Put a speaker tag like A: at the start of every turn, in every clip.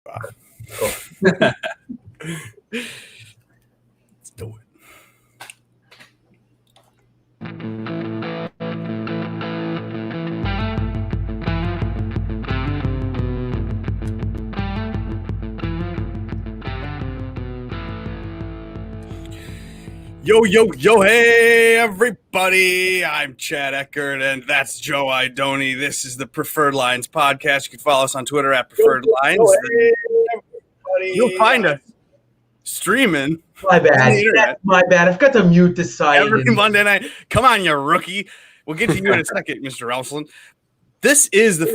A: Cool.
B: Let's do it. Yo, hey, everybody. I'm Chad Eckert, and that's Joe Idone. This is the Preferred Lines podcast. You can follow us on Twitter at Preferred Lines.
A: Hey, everybody.
B: You'll find us streaming.
A: My bad. That's my bad. I forgot to mute the site.
B: Every Monday night. Come on, you rookie. We'll get to you in a second, Mr. Rouslin. This is the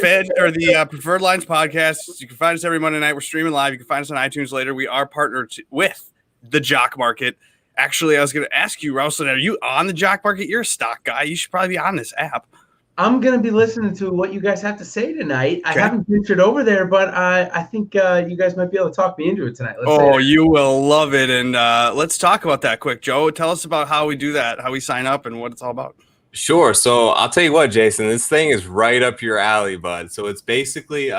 B: Preferred Lines podcast. You can find us every Monday night. We're streaming live. You can find us on iTunes later. We are partnered with the Jock Market. Actually, I was going to ask you, Rouslin, are you on the Jock Market? You're a stock guy. You should probably be on this app.
A: I'm going to be listening to what you guys have to say tonight. Okay. I haven't ventured over there, but I think you guys might be able to talk me into it tonight.
B: You will love it. And let's talk about that quick. Joe, tell us about how we do that, how we sign up, and what it's all about.
C: Sure. So I'll tell you what, Jason, this thing is right up your alley, bud. So it's basically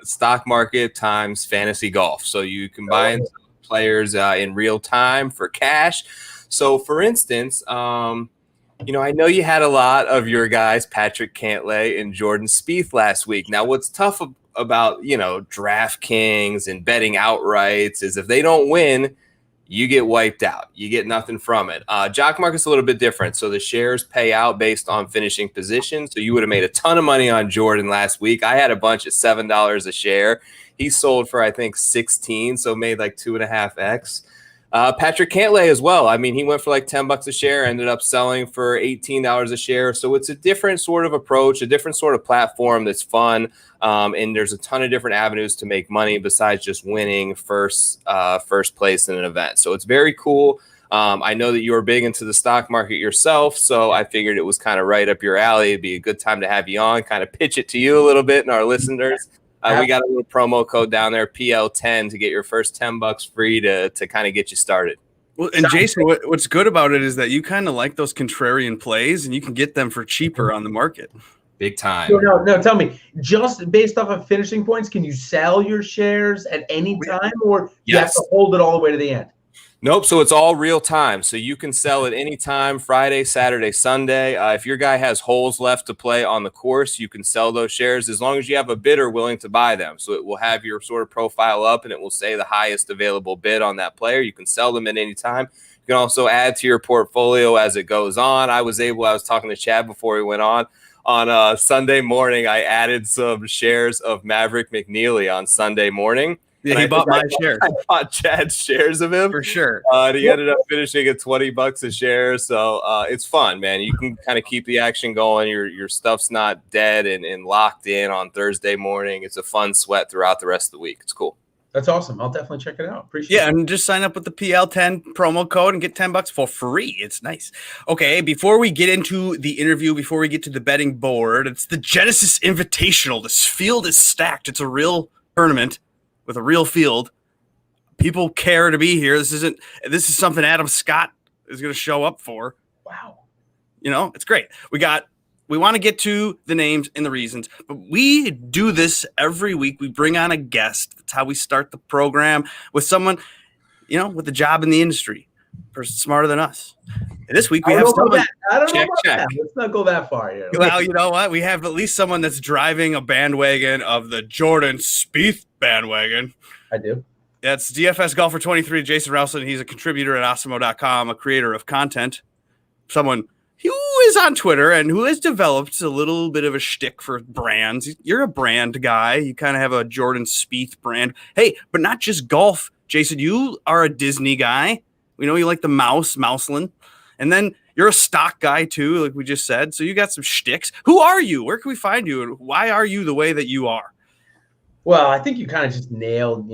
C: stock market times fantasy golf. So you combine players in real time for cash. So for instance, I know you had a lot of your guys, Patrick Cantlay and Jordan Spieth last week. Now, what's tough about, DraftKings and betting outrights is if they don't win, you get wiped out. You get nothing from it. Jock Market's a little bit different. So the shares pay out based on finishing position. So you would have made a ton of money on Jordan last week. I had a bunch at $7 a share. He sold for, I think, 16, so made like 2.5x. Patrick Cantlay as well. I mean, he went for like $10 a share, ended up selling for $18 a share. So it's a different sort of approach, a different sort of platform that's fun. And there's a ton of different avenues to make money besides just winning first place in an event. So it's very cool. I know that you are big into the stock market yourself, so I figured it was kind of right up your alley. It'd be a good time to have you on, kind of pitch it to you a little bit and our listeners. We got a little promo code down there, PL10, to get your first $10 free to kind of get you started.
B: Well, and Jason, what's good about it is that you kind of like those contrarian plays, and you can get them for cheaper on the market.
C: Big time.
A: No, tell me, just based off of finishing points, can you sell your shares at any time, or you have to hold it all the way to the end?
C: Nope. So it's all real time. So you can sell at any time, Friday, Saturday, Sunday. If your guy has holes left to play on the course, you can sell those shares as long as you have a bidder willing to buy them. So it will have your sort of profile up and it will say the highest available bid on that player. You can sell them at any time. You can also add to your portfolio as it goes on. I was talking to Chad before we went on Sunday morning. I added some shares of Maverick McNeely on Sunday morning.
B: Yeah, he bought my shares.
C: I bought Chad's shares of him
B: for sure.
C: And he ended up finishing at $20 a share. So it's fun, man. You can kind of keep the action going. Your stuff's not dead and locked in on Thursday morning. It's a fun sweat throughout the rest of the week. It's cool.
A: That's awesome. I'll definitely check it out. Appreciate it.
B: Yeah, and just sign up with the PL10 promo code and get $10 for free. It's nice. Okay, before we get into the interview, before we get to the betting board, it's the Genesis Invitational. This field is stacked. It's a real tournament with a real field. People care to be here. This is something Adam Scott is going to show up for.
A: Wow.
B: It's great. We want to get to the names and the reasons, but we do this every week. We bring on a guest. That's how we start the program, with someone, with a job in the industry, person smarter than us. And this week we have someone.
A: I don't know about that. Let's not go that far here.
B: Well, you know what? We have at least someone that's driving a bandwagon of the Jordan Spieth bandwagon.
A: I do.
B: That's DFS Golfer 23, Jason Rouslin. He's a contributor at Osmo.com, a creator of content, someone who is on Twitter and who has developed a little bit of a shtick for brands. You're a brand guy. You kind of have a Jordan Spieth brand. Hey, but not just golf, Jason. You are a Disney guy. We know you like the Rouslin. And then you're a stock guy too, like we just said. So you got some shticks. Who are you? Where can we find you? And why are you the way that you are?
A: Well, I think you kind of just nailed,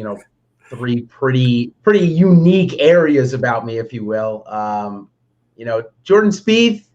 A: three pretty unique areas about me, if you will. Jordan Spieth,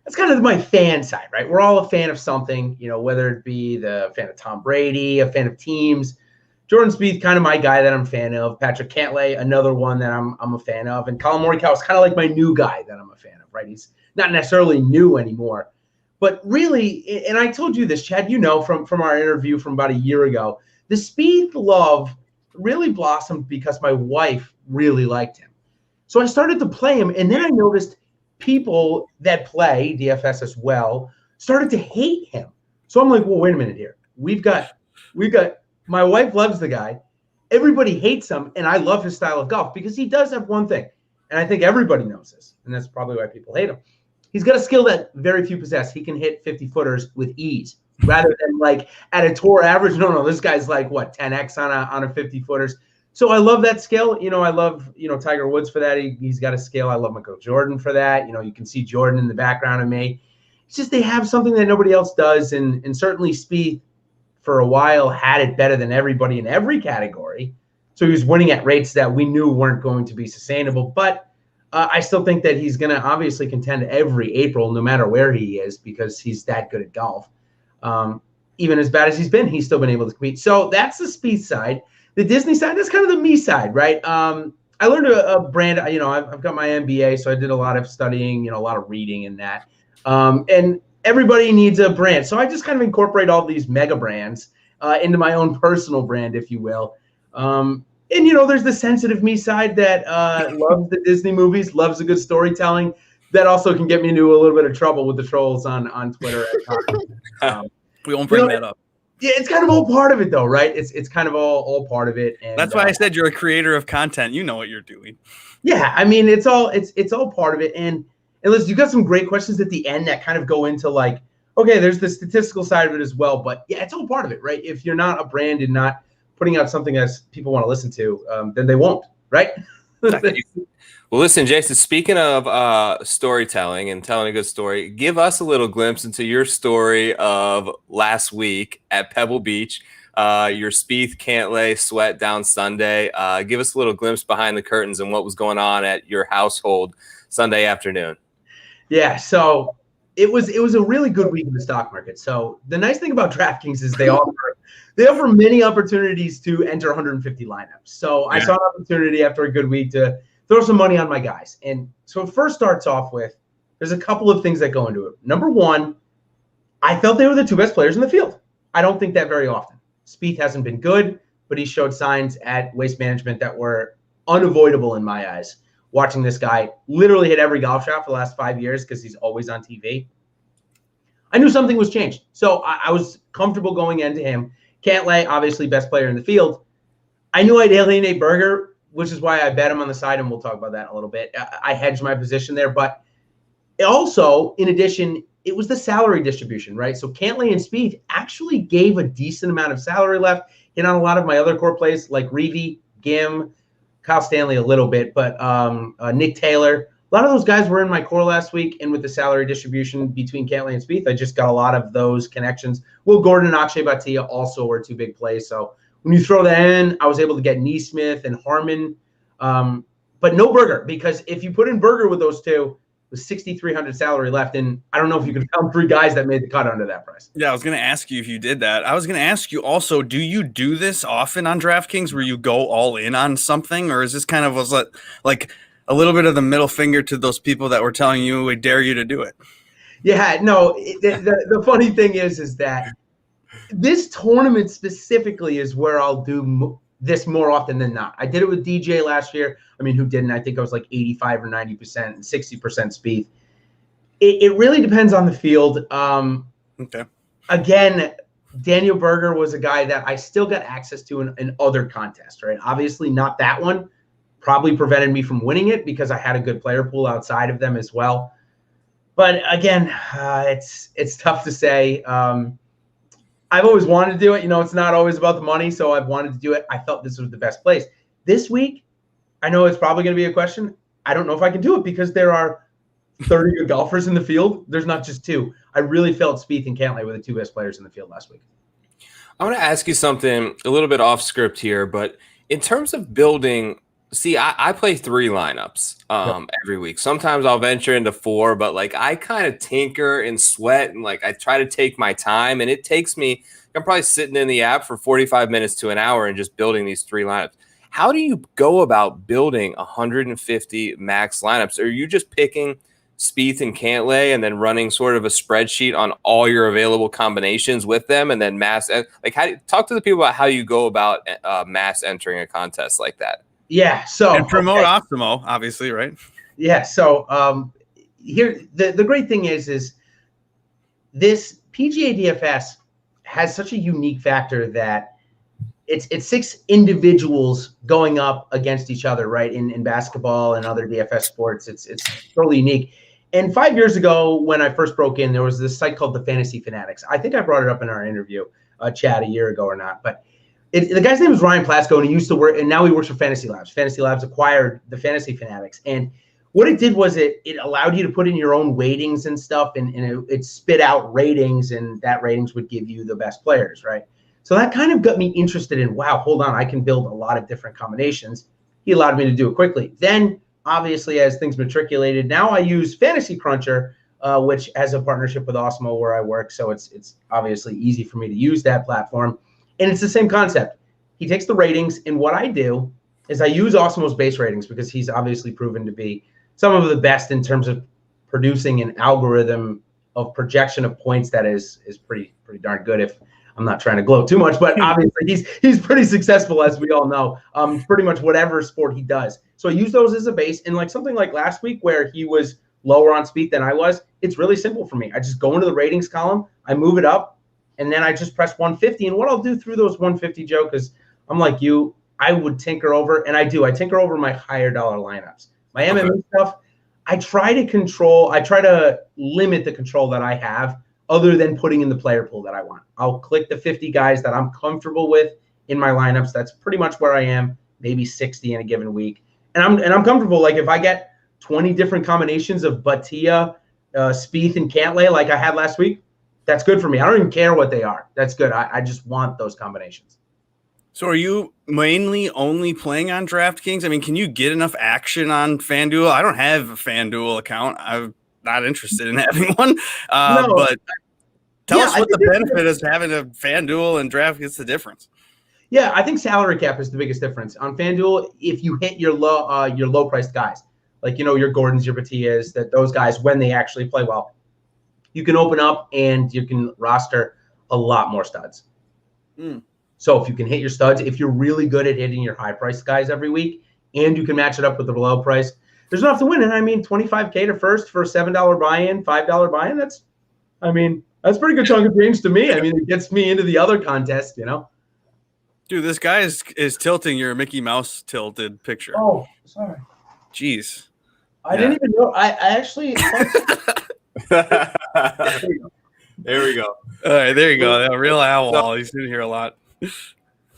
A: that's kind of my fan side, right? We're all a fan of something, whether it be the fan of Tom Brady, a fan of teams. Jordan Spieth, kind of my guy that I'm a fan of. Patrick Cantlay, another one that I'm a fan of. And Colin Morikawa is kind of like my new guy that I'm a fan of, right? He's not necessarily new anymore. But really, and I told you this, Chad, from our interview from about a year ago, the Spieth love really blossomed because my wife really liked him. So I started to play him, and then I noticed people that play DFS as well started to hate him. So I'm like, well, wait a minute here. We've got my wife loves the guy. Everybody hates him, and I love his style of golf because he does have one thing, and I think everybody knows this, and that's probably why people hate him. He's got a skill that very few possess. He can hit 50-footers with ease rather than like at a tour average. No, this guy's like, what, 10x on a 50-footers. So I love that skill. I love, Tiger Woods for that. He's got a skill. I love Michael Jordan for that. You can see Jordan in the background of me. It's just they have something that nobody else does, and certainly Spieth for a while had it better than everybody in every category. So he was winning at rates that we knew weren't going to be sustainable. But I still think that he's going to obviously contend every April, no matter where he is, because he's that good at golf. Even as bad as he's been, he's still been able to compete. So that's the Spieth side. The Disney side, that's kind of the me side, right? I learned a brand, I've got my MBA, so I did a lot of studying, a lot of reading in that. And everybody needs a brand. So I just kind of incorporate all these mega brands into my own personal brand, if you will. And, there's the sensitive me side that loves the Disney movies, loves a good storytelling. That also can get me into a little bit of trouble with the trolls on Twitter.
B: We won't bring that up.
A: Yeah, it's kind of all part of it, though, right? It's kind of all part of it. And
B: that's why I said you're a creator of content. You know what you're doing.
A: Yeah, I mean, it's all part of it. And listen, you got some great questions at the end that kind of go into like, okay, there's the statistical side of it as well. But yeah, it's all part of it, right? If you're not a brand and not putting out something that people want to listen to, then they won't, right?
C: Well, listen, Jason, speaking of storytelling and telling a good story, give us a little glimpse into your story of last week at Pebble Beach, your Spieth Cantlay sweat down Sunday. Give us a little glimpse behind the curtains and what was going on at your household Sunday afternoon.
A: Yeah, so it was a really good week in the stock market. So the nice thing about DraftKings is they offer many opportunities to enter 150 lineups. So I saw an opportunity after a good week to throw some money on my guys. And so it first starts off with, there's a couple of things that go into it. Number one, I felt they were the two best players in the field. I don't think that very often. Spieth hasn't been good, but he showed signs at Waste Management that were unavoidable in my eyes. Watching this guy literally hit every golf shot for the last 5 years because he's always on TV. I knew something was changed. So I was comfortable going into him. Cantlay, obviously best player in the field. I knew I'd alienate Berger, which is why I bet him on the side, and we'll talk about that in a little bit. I hedged my position there, but also, in addition, it was the salary distribution, right? So Cantlay and Spieth actually gave a decent amount of salary left. Hit on a lot of my other core plays like Reevy, Gim, Kyle Stanley a little bit, but Nick Taylor. A lot of those guys were in my core last week, and with the salary distribution between Cantlay and Spieth, I just got a lot of those connections. Will Gordon and Akshay Bhatia also were two big plays. So when you throw that in, I was able to get Neesmith and Harmon, but no Berger, because if you put in Berger with those two, with 6,300 salary left, and I don't know if you could count three guys that made the cut under that price.
B: Yeah, I was going to ask you if you did that. I was going to ask you also, do you do this often on DraftKings where you go all in on something, or is this kind of was like a little bit of the middle finger to those people that were telling you we dare you to do it?
A: Yeah, no. The funny thing is that this tournament specifically is where I'll do this more often than not. I did it with DJ last year. I mean, who didn't? I think I was like 85 or 90% and 60% Spieth. It really depends on the field.
B: Okay.
A: Again, Daniel Berger was a guy that I still got access to in other contests, right? Obviously not that one. Probably prevented me from winning it because I had a good player pool outside of them as well. But again, it's tough to say. I've always wanted to do it. It's not always about the money, so I've wanted to do it. I felt this was the best place. This week, I know it's probably going to be a question. I don't know if I can do it because there are 30 good golfers in the field. There's not just two. I really felt Spieth and Cantlay were the two best players in the field last week.
C: I want to ask you something a little bit off script here, but in terms of building, I play 3 lineups every week. Sometimes I'll venture into 4, but like I kind of tinker and sweat and like I try to take my time, and it takes me, I'm probably sitting in the app for 45 minutes to an hour and just building these 3 lineups. How do you go about building 150 max lineups? Are you just picking Spieth and Cantlay, and then running sort of a spreadsheet on all your available combinations with them, and then talk to the people about how you go about mass entering a contest like that.
A: Yeah. So
B: and promote Osmo, obviously, right?
A: Yeah. So here the great thing is this PGA DFS has such a unique factor that it's 6 individuals going up against each other, right? In basketball and other DFS sports, it's totally unique. And 5 years ago, when I first broke in, there was this site called the Fantasy Fanatics. I think I brought it up in our interview, Chad, a year ago or not. But the guy's name is Ryan Plasko, and he used to work, and now he works for Fantasy Labs. Fantasy Labs acquired the Fantasy Fanatics, and what it did was it allowed you to put in your own weightings and stuff, and it spit out ratings, and that ratings would give you the best players, right? So that kind of got me interested in, wow, hold on, I can build a lot of different combinations. He allowed me to do it quickly. Then, obviously, as things matriculated, now I use Fantasy Cruncher, which has a partnership with Osmo where I work, so it's obviously easy for me to use that platform. And it's the same concept. He takes the ratings, and what I do is I use Osmo's base ratings because he's obviously proven to be some of the best in terms of producing an algorithm of projection of points that is pretty darn good. If I'm not trying to gloat too much, but obviously he's pretty successful, as we all know. Pretty much whatever sport he does. So I use those as a base, and like something like last week where he was lower on speed than I was, it's really simple for me. I just go into the ratings column, I move it up, and then I just press 150. And what I'll do through those 150, Joe, because I'm like you, I would tinker over, and I tinker over my higher dollar lineups. My MMA stuff, I try to limit the control that I have other than putting in the player pool that I want. I'll click the 50 guys that I'm comfortable with in my lineups. That's pretty much where I am, maybe 60 in a given week. And I'm comfortable. Like if I get 20 different combinations of Batia, Spieth, and Cantlay like I had last week, that's good for me. I don't even care what they are. That's good. I just want those combinations.
B: So are you mainly only playing on DraftKings? I mean, can you get enough action on FanDuel? I don't have a FanDuel account. I'm not interested in having one.
A: No.
B: But tell us what the benefit is having a FanDuel and DraftKings, the difference.
A: Yeah, I think salary cap is the biggest difference. On FanDuel, if you hit your low priced guys, like your Gordons, your Batias, those guys, when they actually play well, you can open up and you can roster a lot more studs. So if you can hit your studs, if you're really good at hitting your high-priced guys every week, and you can match it up with the low price, there's enough to win. And I mean, $25K to first for a $7 buy-in, $5 buy-in, that's a pretty good chunk of change to me. I mean, it gets me into the other contest,
B: Dude, this guy is tilting your Mickey Mouse tilted picture.
A: Oh, sorry.
B: Jeez.
A: I didn't even know. I actually.
C: There we go.
B: All right, there you go. That real owl. He's in here a lot.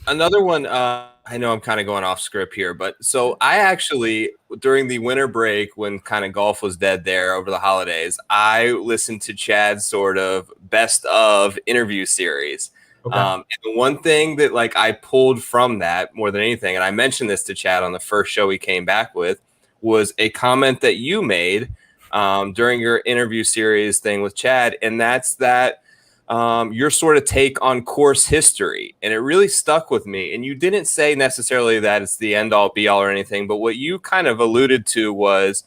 C: Another one, I know I'm kind of going off script here, but so I actually, during the winter break when kind of golf was dead there over the holidays, I listened to Chad's sort of best of interview series. Okay. And the one thing that I pulled from that more than anything, and I mentioned this to Chad on the first show he came back with, was a comment that you made during your interview series thing with Chad, and that's that your sort of take on course history. And it really stuck with me. And you didn't say necessarily that it's the end all be all or anything, but what you kind of alluded to was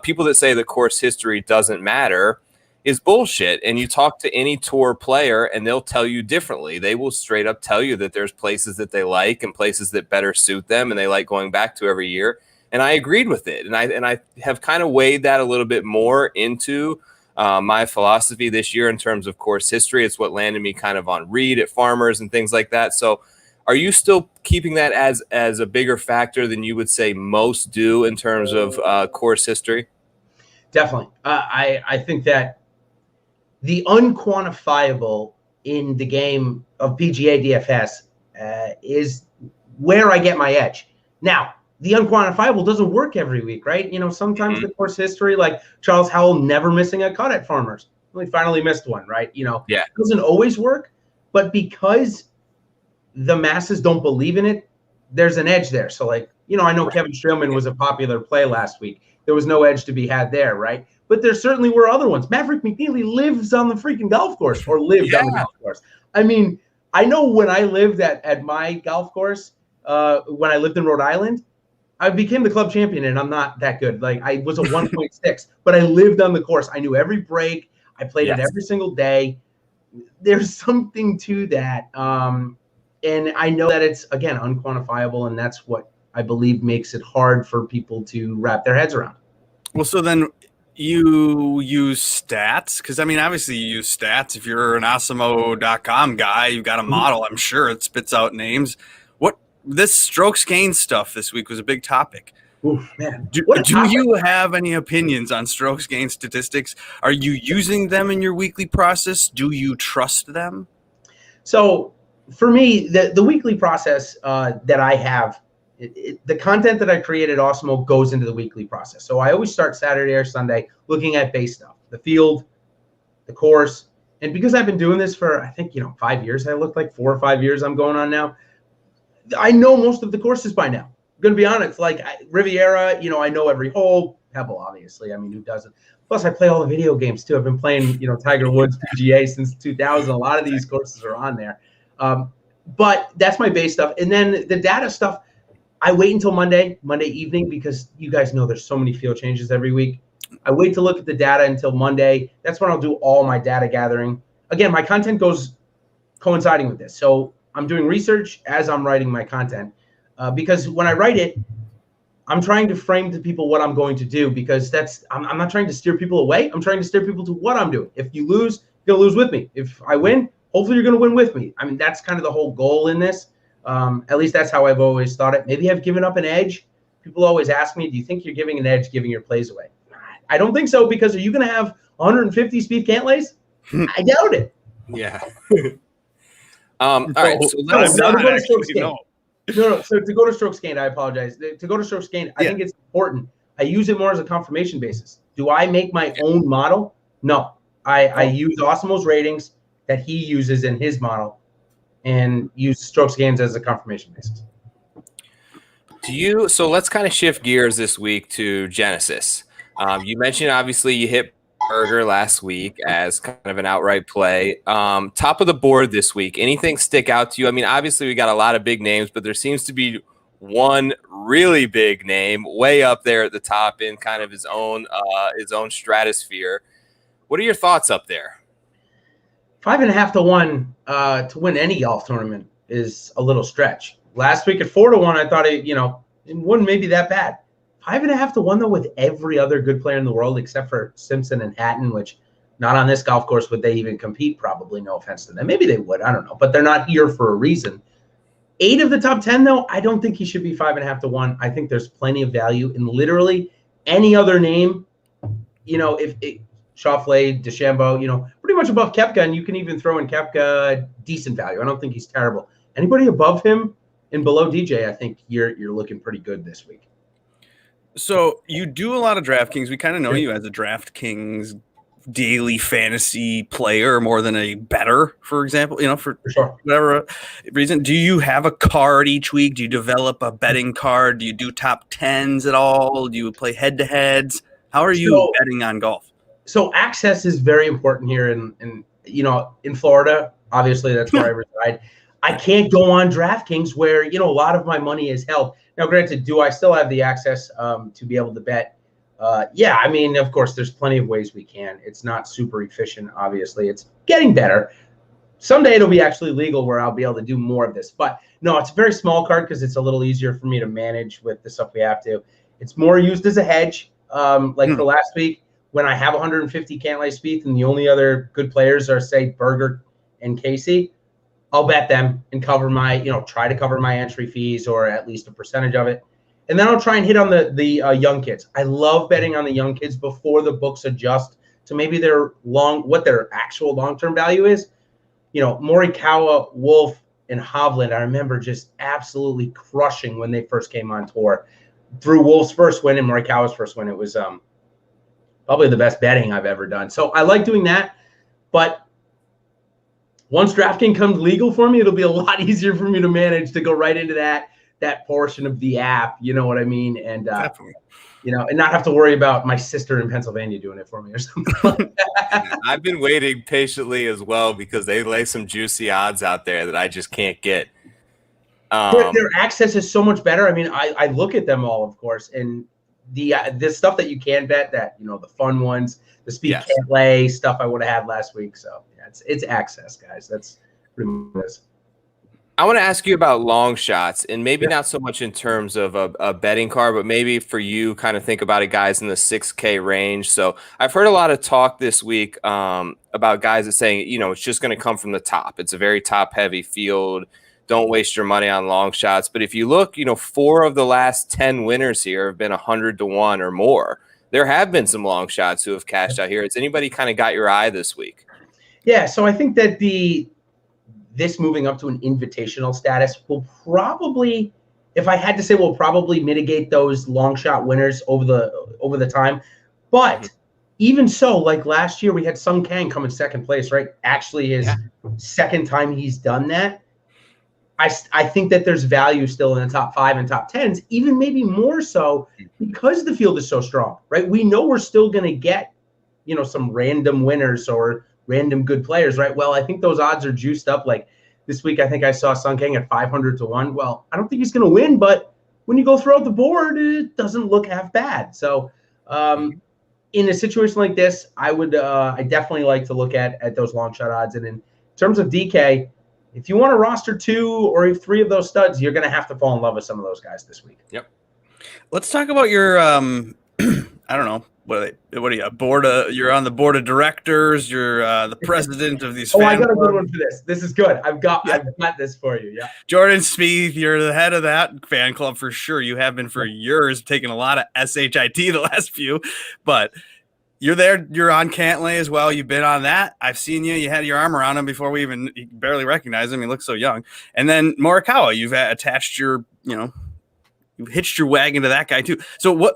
C: people that say the course history doesn't matter is bullshit. And you talk to any tour player and they'll tell you differently. They will straight up tell you that there's places that they like and places that better suit them and they like going back to every year. And I agreed with it. And I have kind of weighed that a little bit more into my philosophy this year in terms of course history. It's what landed me kind of on Reed at Farmers and things like that. So are you still keeping that as a bigger factor than you would say most do in terms of course history?
A: Definitely. I think that the unquantifiable in the game of PGA DFS is where I get my edge. Now, the unquantifiable doesn't work every week, right? Sometimes the course history, like Charles Howell never missing a cut at Farmers. He finally missed one, right? It doesn't always work, but because the masses don't believe in it, there's an edge there. So I know Kevin Streelman was a popular play last week. There was no edge to be had there, right? But there certainly were other ones. Maverick McNeely lives on the freaking golf course or lived on the golf course. I mean, I know when I lived at my golf course, when I lived in Rhode Island, I became the club champion, and I'm not that good. Like I was a 1.6, but I lived on the course. I knew every break. I played it every single day. There's something to that. And I know that it's, again, unquantifiable, and that's what I believe makes it hard for people to wrap their heads around.
B: Well, so then you use stats? Because, I mean, obviously you use stats. If you're an Asimo.com guy, you've got a model, I'm sure it spits out names. This strokes gained stuff this week was a big topic.
A: Oof, man.
B: Do you have any opinions on strokes gained statistics? Are you using them in your weekly process? Do you trust them?
A: So for me, the weekly process that I have, the content that I create at Awesemo goes into the weekly process. So I always start Saturday or Sunday looking at base stuff, the field, the course. And because I've been doing this for, I think, 5 years, I look like 4 or 5 years I'm going on now. I know most of the courses by now. I'm going to be honest, like Riviera, I know every hole. Pebble, obviously. I mean, who doesn't? Plus, I play all the video games, too. I've been playing, Tiger Woods PGA since 2000. A lot of these courses are on there. But that's my base stuff. And then the data stuff, I wait until Monday evening, because you guys know there's so many field changes every week. I wait to look at the data until Monday. That's when I'll do all my data gathering. Again, my content goes coinciding with this. So I'm doing research as I'm writing my content, because when I write it, I'm trying to frame to people what I'm going to do, because I'm not trying to steer people away. I'm trying to steer people to what I'm doing. If you lose, you're going to lose with me. If I win, hopefully you're going to win with me. I mean, that's kind of the whole goal in this. At least that's how I've always thought it. Maybe I've given up an edge. People always ask me, do you think you're giving an edge giving your plays away? I don't think so, because are you going to have 150 Spieth Cantlays? I doubt it.
C: Yeah. All right. So
A: So to go to strokes gained, I apologize. To go to strokes gained, I think it's important. I use it more as a confirmation basis. Do I make my own model? No. I use Awesemo's ratings that he uses in his model and use strokes gains as a confirmation basis.
C: So let's kind of shift gears this week to Genesis. You mentioned, obviously, you hit Berger last week as kind of an outright play. Top of the board this week. Anything stick out to you? I mean, obviously, we got a lot of big names, but there seems to be one really big name way up there at the top in kind of his own stratosphere. What are your thoughts up there?
A: 5.5 to 1 to win any golf tournament is a little stretch. Last week at 4 to 1, I thought it wouldn't maybe that bad. 5.5 to 1 though, with every other good player in the world except for Simpson and Hatton, which not on this golf course would they even compete. Probably, no offense to them. Maybe they would. I don't know, but they're not here for a reason. 8 of the top 10 though, I don't think he should be 5.5 to 1. I think there's plenty of value in literally any other name. If Schauffele, DeChambeau, pretty much above Koepka, and you can even throw in Koepka decent value. I don't think he's terrible. Anybody above him and below DJ, I think you're looking pretty good this week.
B: So you do a lot of DraftKings. We kind of know you as a DraftKings daily fantasy player more than a bettor, for example, for
A: sure.
B: Whatever reason. Do you have a card each week? Do you develop a betting card? Do you do top 10s at all? Do you play head-to-heads? How are you betting on golf?
A: So access is very important here in Florida. Obviously, that's where I reside. I can't go on DraftKings where, a lot of my money is held. Now, granted, do I still have the access to be able to bet? Yeah, I mean, of course, there's plenty of ways we can. It's not super efficient, obviously. It's getting better. Someday it'll be actually legal where I'll be able to do more of this. But no, it's a very small card because it's a little easier for me to manage with the stuff we have to. It's more used as a hedge. For last week, when I have 150 Cantlay Spieth and the only other good players are, say, Berger and Casey, I'll bet them and cover my, try to cover my entry fees or at least a percentage of it. And then I'll try and hit on the young kids. I love betting on the young kids before the books adjust to maybe what their actual long-term value is. Morikawa, Wolff, and Hovland, I remember just absolutely crushing when they first came on tour. Through Wolff's first win and Morikawa's first win, it was probably the best betting I've ever done. So I like doing that, but once DraftKings comes legal for me, it'll be a lot easier for me to manage to go right into that portion of the app. You know what I mean? And and not have to worry about my sister in Pennsylvania doing it for me or something like that.
C: I've been waiting patiently as well because they lay some juicy odds out there that I just can't get.
A: Their access is so much better. I mean, I look at them all, of course, and the stuff that you can bet, that the fun ones, the speed can't lay stuff I would have had last week. So yeah, it's access, guys. That's pretty much it.
C: I want to ask you about long shots, and maybe not so much in terms of a betting card, but maybe for you, kind of think about it, guys in the 6K range. So I've heard a lot of talk this week about guys that saying, it's just going to come from the top. It's a very top-heavy field. Don't waste your money on long shots. But if you look, 4 of the last 10 winners here have been 100-1 or more. There have been some long shots who have cashed out here. Has anybody kind of got your eye this week?
A: Yeah, so I think that this moving up to an invitational status will probably, if I had to say, will probably mitigate those long shot winners over the time. But even so, like last year, we had Sung Kang come in second place, right? Actually, his second time he's done that. I think that there's value still in the top 5 and top 10s, even maybe more so because the field is so strong, right? We know we're still going to get, some random winners or random good players, right? Well, I think those odds are juiced up. Like this week, I think I saw Sung Kang at 500-1. Well, I don't think he's going to win, but when you go throughout the board, it doesn't look half bad. So in a situation like this, I definitely like to look at those long shot odds. And in terms of DK, if you want to roster 2 or 3 of those studs, you're going to have to fall in love with some of those guys this week.
B: Yep. Let's talk about your, I don't know, what are you, you're on the board of directors. You're the president of these.
A: I got a good one for this. This is good. I've got this for you. Yeah.
B: Jordan Spieth, you're the head of that fan club for sure. You have been for years, taking a lot of SHIT the last few, but you're there. You're on Cantlay as well. You've been on that. I've seen you. You had your arm around him before we even barely recognized him. He looks so young. And then Morikawa, you've attached you've hitched your wagon to that guy too. So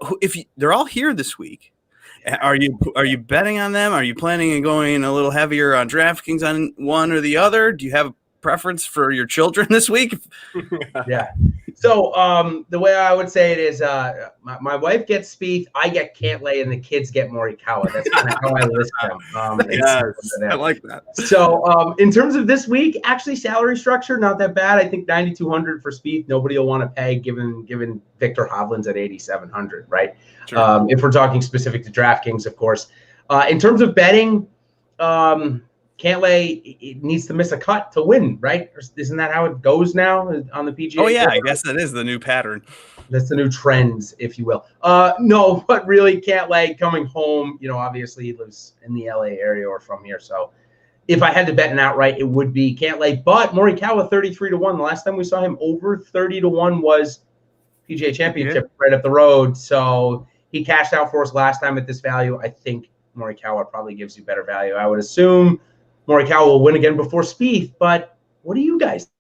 B: they're all here this week? Are you betting on them? Are you planning on going a little heavier on DraftKings on one or the other? Do you have a preference for your children this week?
A: Yeah. So the way I would say it is my wife gets Spieth, I get Cantlay, and the kids get Morikawa. That's kind of how I list them.
B: Yes, I like that.
A: So in terms of this week, actually salary structure, not that bad. I think 9,200 for Spieth, nobody will want to pay given Victor Hovland's at 8,700, right? Sure. If we're talking specific to DraftKings, of course. In terms of betting, Cantlay, it needs to miss a cut to win, right? Isn't that how it goes now on the PGA?
B: Oh, yeah, I guess that is the new pattern.
A: That's the new trends, if you will. No, but really, Cantlay coming home, obviously he lives in the LA area or from here. So if I had to bet an outright, it would be Cantlay. But Morikawa, 33-1. The last time we saw him over 30-1 was PGA Championship right up the road. So he cashed out for us last time at this value. I think Morikawa probably gives you better value. I would assume Morikawa will win again before Spieth, but what do you guys?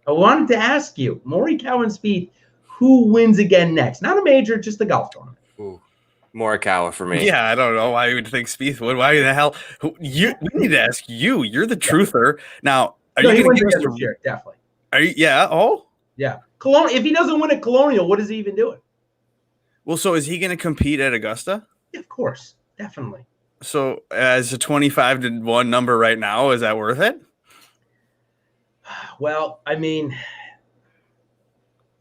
A: I wanted to ask you, Morikawa and Spieth, who wins again next? Not a major, just a golf tournament.
C: Ooh, Morikawa for me.
B: Yeah, I don't know why you would think Spieth would. Why the hell? We need to ask you. You're the truther. Now, are you going to give us
A: this year? Definitely.
B: Are you? Yeah. Oh,
A: yeah. If he doesn't win at Colonial, what is he even doing?
B: Well, so is he going to compete at Augusta?
A: Yeah, of course, definitely.
B: So as a 25-1 number right now, is that worth it?
A: Well, I mean,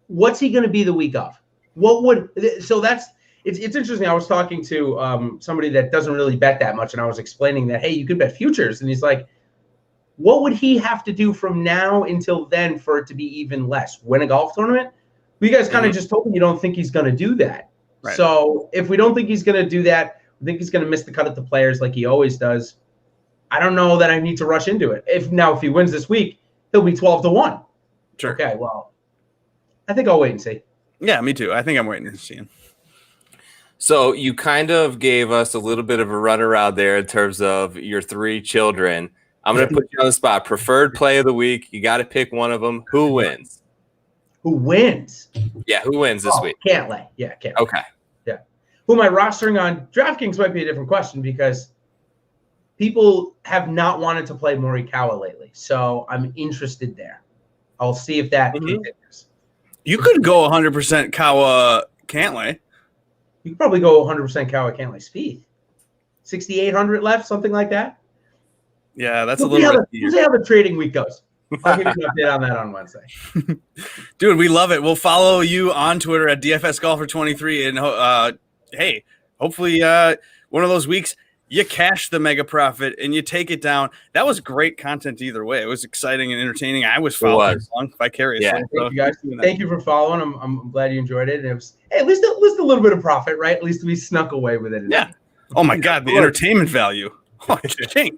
A: what's he going to be the week of? It's interesting. I was talking to somebody that doesn't really bet that much, and I was explaining that, hey, you could bet futures. And he's like, what would he have to do from now until then for it to be even less? Win a golf tournament? You guys kind of just told me you don't think he's going to do that. Right. So if we don't think he's going to do that, I think he's going to miss the cut at the Players like he always does. I don't know that I need to rush into it. If he wins this week, he'll be 12-1.
B: Sure.
A: Okay, well, I think I'll wait and see.
B: Yeah, me too. I think I'm waiting to see him.
C: So you kind of gave us a little bit of a runaround there in terms of your 3 children. I'm going to put you on the spot. Preferred play of the week. You got to pick one of them. Who wins?
A: Who wins?
C: Yeah, who wins this week?
A: Cantlay. Yeah, Cantlay.
C: Okay.
A: Yeah. Who am I rostering on? DraftKings might be a different question because people have not wanted to play Morikawa lately. So I'm interested there. I'll see if that continues.
B: You could go 100% Kawa Cantlay.
A: You could probably go 100% Kawa Cantlay Spieth. 6,800 left, something like that.
B: Yeah, that's a little bit.
A: We'll see how the trading week goes. I'll give you an update on that on Wednesday.
B: Dude, we love it. We'll follow you on Twitter at DFS Golfer 23, and hey, hopefully one of those weeks you cash the mega profit and you take it down. That was great content either way. It was exciting and entertaining. I was following along vicariously.
C: Yeah.
A: Thank you guys. Thank you for following. I'm glad you enjoyed it. And it was at least a little bit of profit, right? At least we snuck away with it.
B: Yeah. Oh my God, the entertainment value. Oh, king.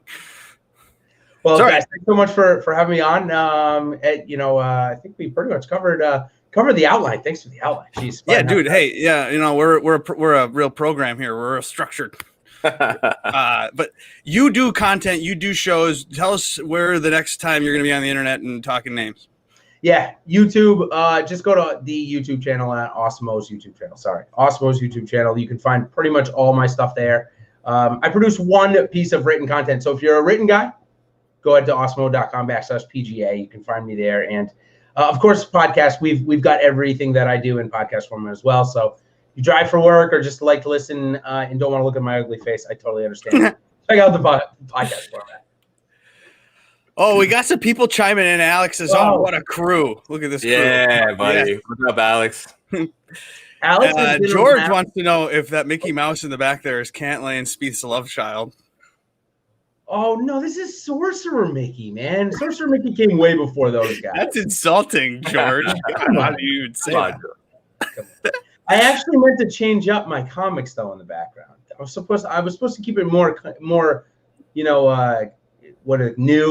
A: Well, guys, thanks so much for having me on. I think we pretty much covered the outline. Thanks for the outline. Jeez,
B: yeah, dude. Hey, yeah, we're a real program here. We're a structured. But you do content, you do shows. Tell us where the next time you're going to be on the internet and talking names.
A: Yeah, YouTube. Just go to the YouTube channel at Osmo's YouTube channel. Osmo's YouTube channel. You can find pretty much all my stuff there. I produce one piece of written content. So if you're a written guy, go ahead to osmo.com/PGA. You can find me there. And of course, podcast. We've got everything that I do in podcast format as well. So you drive for work or just like to listen and don't want to look at my ugly face, I totally understand. Check out the podcast format.
B: Oh, we got some people chiming in. Alex is on. What a crew. Look at this crew.
C: Yeah, buddy. Yeah. What's up, Alex?
B: Alex George wants to know if that Mickey Mouse in the back there is Cantlay and Spieth's love child.
A: Oh, no, this is Sorcerer Mickey, man. Sorcerer Mickey came way before those guys.
B: That's insulting, George. How do you say that?
A: I actually meant to change up my comics though in the background. I was supposed to keep it more new.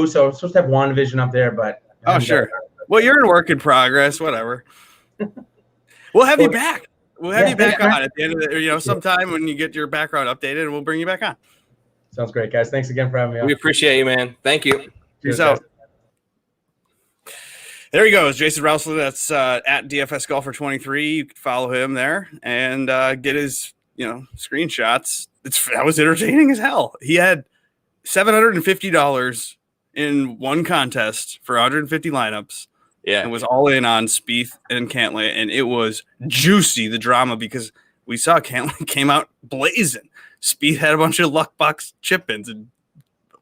A: So I was supposed to have WandaVision up there, but
B: sure. Well, you're in work in progress. Whatever. We'll have you back. We'll have you back on at the end of the sometime when you get your background updated, and we'll bring you back on.
A: Sounds great, guys. Thanks again for having me on.
C: We appreciate you, man. Thank you.
B: Peace out. There he goes, Jason Rouslin. That's at DFS Golfer 23. You can follow him there and get his, screenshots. That was entertaining as hell. He had $750 in one contest for 150 lineups.
C: Yeah,
B: and was all in on Spieth and Cantlay, and it was juicy, the drama, because we saw Cantlay came out blazing. Spieth had a bunch of luck box chip-ins and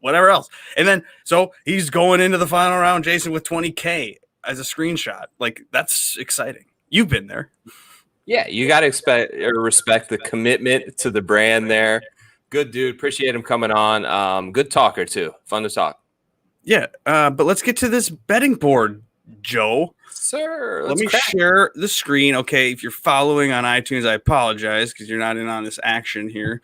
B: whatever else. And then, so he's going into the final round, Jason, with 20K as a screenshot. Like, that's exciting. You've been there.
C: Yeah, you got to respect the commitment to the brand there. Good dude. Appreciate him coming on. Good talker, too. Fun to talk.
B: Yeah, but let's get to this betting board, Joe.
C: Sir,
B: let me share the screen. Okay, if you're following on iTunes, I apologize because you're not in on this action here.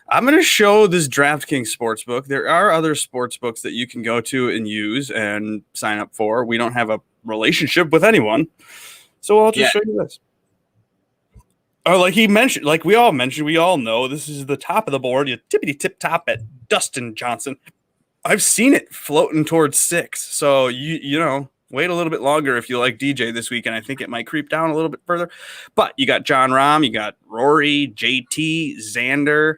B: I'm going to show this DraftKings Sportsbook. There are other sportsbooks that you can go to and use and sign up for. We don't have a relationship with anyone, so I'll just show you this. Oh, like he mentioned, like we all mentioned, we all know this is the top of the board. You tippity tip top at Dustin Johnson. I've seen it floating towards 6, so you know. Wait a little bit longer if you like DJ this week, and I think it might creep down a little bit further. But you got John Rahm, you got Rory, JT, Xander,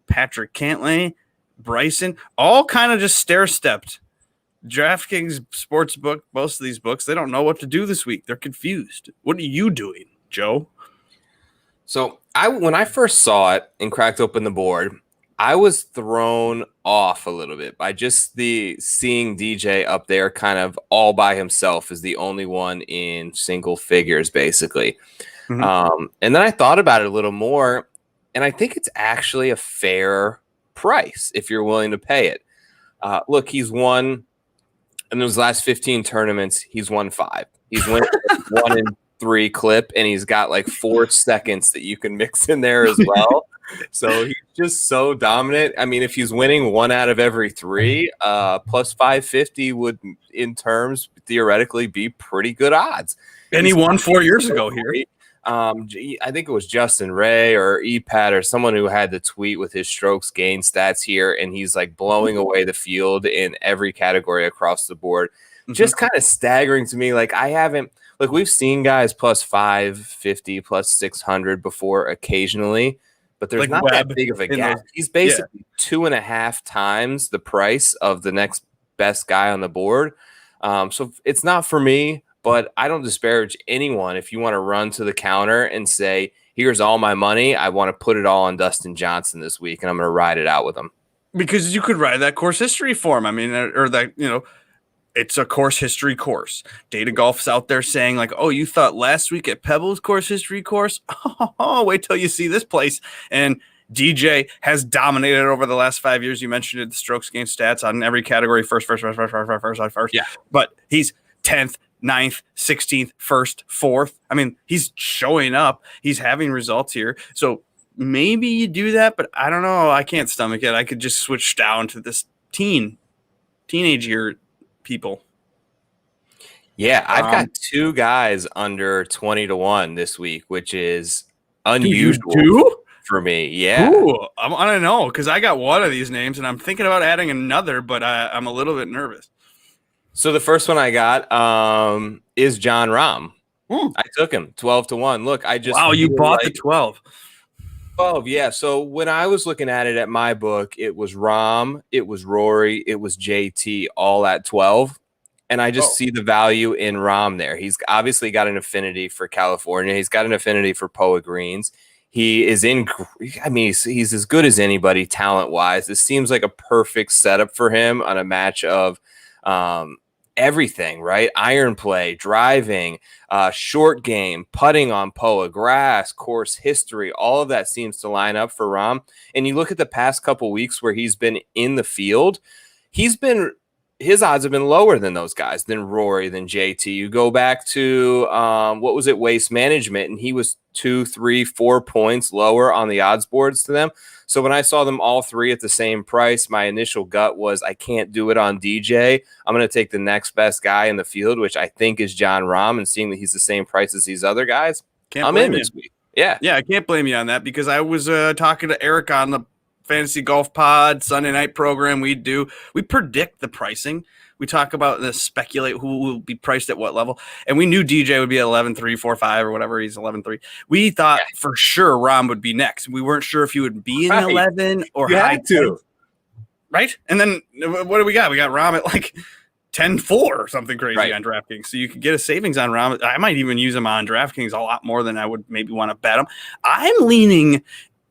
B: Patrick Cantlay, Bryson, all kind of just stair-stepped. DraftKings Sportsbook, most of these books, they don't know what to do this week. They're confused. What are you doing, Joe?
C: So when I first saw it and cracked open the board, I was thrown off a little bit by just seeing DJ up there kind of all by himself as the only one in single figures, basically. Mm-hmm. And then I thought about it a little more, and I think it's actually a fair price if you're willing to pay it. Look, he's won in those last 15 tournaments, he's won 5. He's won 1 in 3 clip, and he's got like 4 seconds that you can mix in there as well. So he's just so dominant. I mean, if he's winning 1 out of every 3, plus 550 would, in terms, theoretically be pretty good odds.
B: And he won 4 years ago here.
C: I think it was Justin Ray or EPAT or someone who had the tweet with his strokes gain stats here, and he's like blowing away the field in every category across the board. Mm-hmm. Just kind of staggering to me. Like, we've seen guys plus 550, plus 600 before occasionally. But there's not that big of a gap. He's basically 2.5 times the price of the next best guy on the board. So it's not for me, but I don't disparage anyone if you want to run to the counter and say, here's all my money. I want to put it all on Dustin Johnson this week, and I'm going to ride it out with him.
B: Because you could ride that course history for him. I mean, or that, it's a course history course. Data Golf's out there saying like, oh, you thought last week at Pebbles course history course? Oh, wait till you see this place. And DJ has dominated over the last 5 years. You mentioned it, the strokes gained stats on every category, first.
A: Yeah.
B: But he's 10th, 9th, 16th, 1st, 4th. I mean, he's showing up. He's having results here. So maybe you do that, but I don't know. I can't stomach it. I could just switch down to this teenage year people.
C: Yeah, I've got two guys under 20-1 this week, which is unusual for me. Yeah.
B: Ooh, I want to know because I got one of these names and I'm thinking about adding another, but I'm a little bit nervous.
C: So the first one I got is Jon Rahm. I took him 12-1. Look,
B: you bought the 12.
C: 12, yeah. So when I was looking at it at my book, it was Rahm, it was Rory, it was JT, all at 12. And I just see the value in Rahm there. He's obviously got an affinity for California. He's got an affinity for Poa Greens. He is he's as good as anybody talent-wise. This seems like a perfect setup for him on a match of everything, right? Iron play, driving, short game, putting on Poa, grass, course history, all of that seems to line up for Rahm. And you look at the past couple weeks where he's been in the field, his odds have been lower than those guys, than Rory, than JT. You go back to Waste Management, and he was 2, 3, 4 points lower on the odds boards to them. So when I saw them all three at the same price, my initial gut was I can't do it on DJ. I'm going to take the next best guy in the field, which I think is Jon Rahm, and seeing that he's the same price as these other guys, I'm in this week. Yeah.
B: Yeah, I can't blame you on that because I was talking to Eric on the Fantasy Golf Pod Sunday night program we predict the pricing. We talk about the speculate who will be priced at what level. And we knew DJ would be at 11.3, 4.5 or whatever. He's 11.3. We thought for sure Rahm would be next. We weren't sure if he would be in 11 or high 10. Right? And then what do we got? We got Rahm at like 10.4 or something crazy on DraftKings. So you could get a savings on Rahm. I might even use him on DraftKings a lot more than I would maybe want to bet him. I'm leaning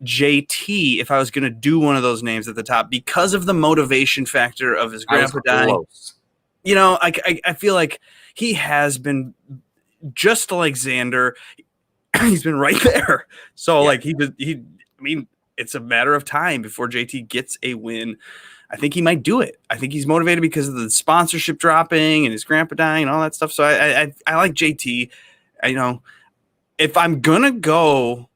B: JT if I was going to do one of those names at the top because of the motivation factor of his grandpa dying. You know, I feel like he has been just like Xander. He's been right there. So like it's a matter of time before JT gets a win. I think he might do it. I think he's motivated because of the sponsorship dropping and his grandpa dying and all that stuff. So I like JT. If I'm going to go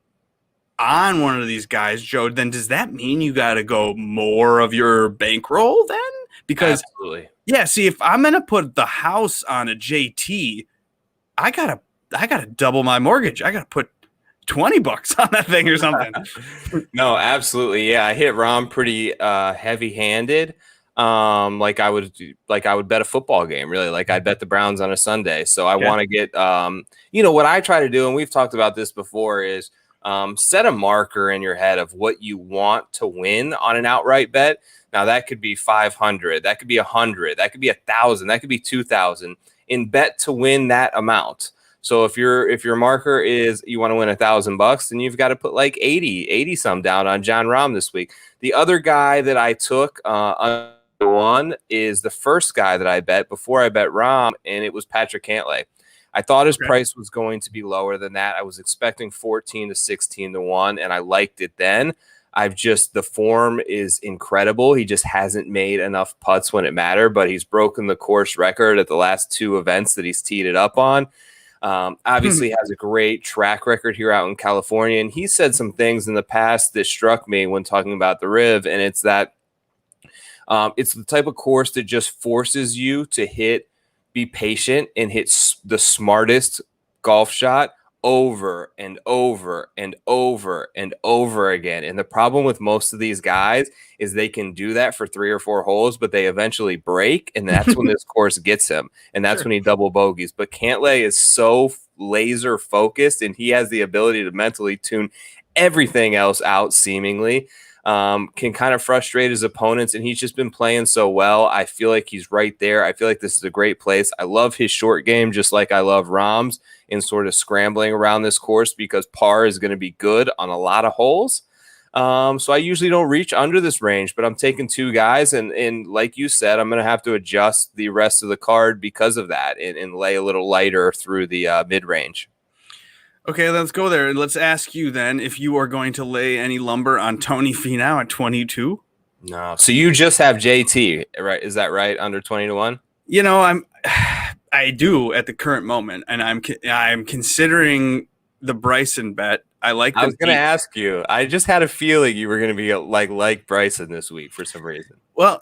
B: on one of these guys, Joe, then does that mean you got to go more of your bankroll then? Because
C: absolutely.
B: Yeah, see, if I'm going to put the house on a JT, I got to double my mortgage. I got to put $20 on that thing or something.
C: No, absolutely. Yeah, I hit Rahm pretty heavy-handed. Like I would bet a football game, really. Like I'd bet the Browns on a Sunday. So I want to get what I try to do, and we've talked about this before, is set a marker in your head of what you want to win on an outright bet. Now that could be 500, that could be 100, that could be 1,000, that could be 2,000. And bet to win that amount. So if your marker is you want to win $1,000, then you've got to put like 80 some down on Jon Rahm this week. The other guy that I took one is the first guy that I bet before I bet Rahm, and it was Patrick Cantlay. I thought his price was going to be lower than that. I was expecting 14 to 16 to 1, and I liked it then. The form is incredible. He just hasn't made enough putts when it mattered, but he's broken the course record at the last two events that he's teed it up on. Obviously has a great track record here out in California, and he said some things in the past that struck me when talking about the Riv, and it's that it's the type of course that just forces you to be patient and hit the smartest golf shot over and over and over and over again. And the problem with most of these guys is they can do that for 3 or 4 holes, but they eventually break, and that's when this course gets him, and that's when he double bogeys. But Cantlay is so laser focused, and he has the ability to mentally tune everything else out seemingly. Can kind of frustrate his opponents, and he's just been playing so well. I feel like he's right there. I feel like this is a great place. I love his short game, just like I love Rahm's in sort of scrambling around this course because par is going to be good on a lot of holes. So I usually don't reach under this range, but I'm taking two guys, and like you said, I'm going to have to adjust the rest of the card because of that and lay a little lighter through the mid-range.
B: Okay, let's go there. Let's ask you then if you are going to lay any lumber on Tony Finau at 22.
C: No. So you just have JT, right? Is that right? Under 20-1?
B: You know, I do at the current moment, and I'm considering the Bryson bet. I was
C: going to ask you. I just had a feeling you were going to be like Bryson this week for some reason.
B: Well,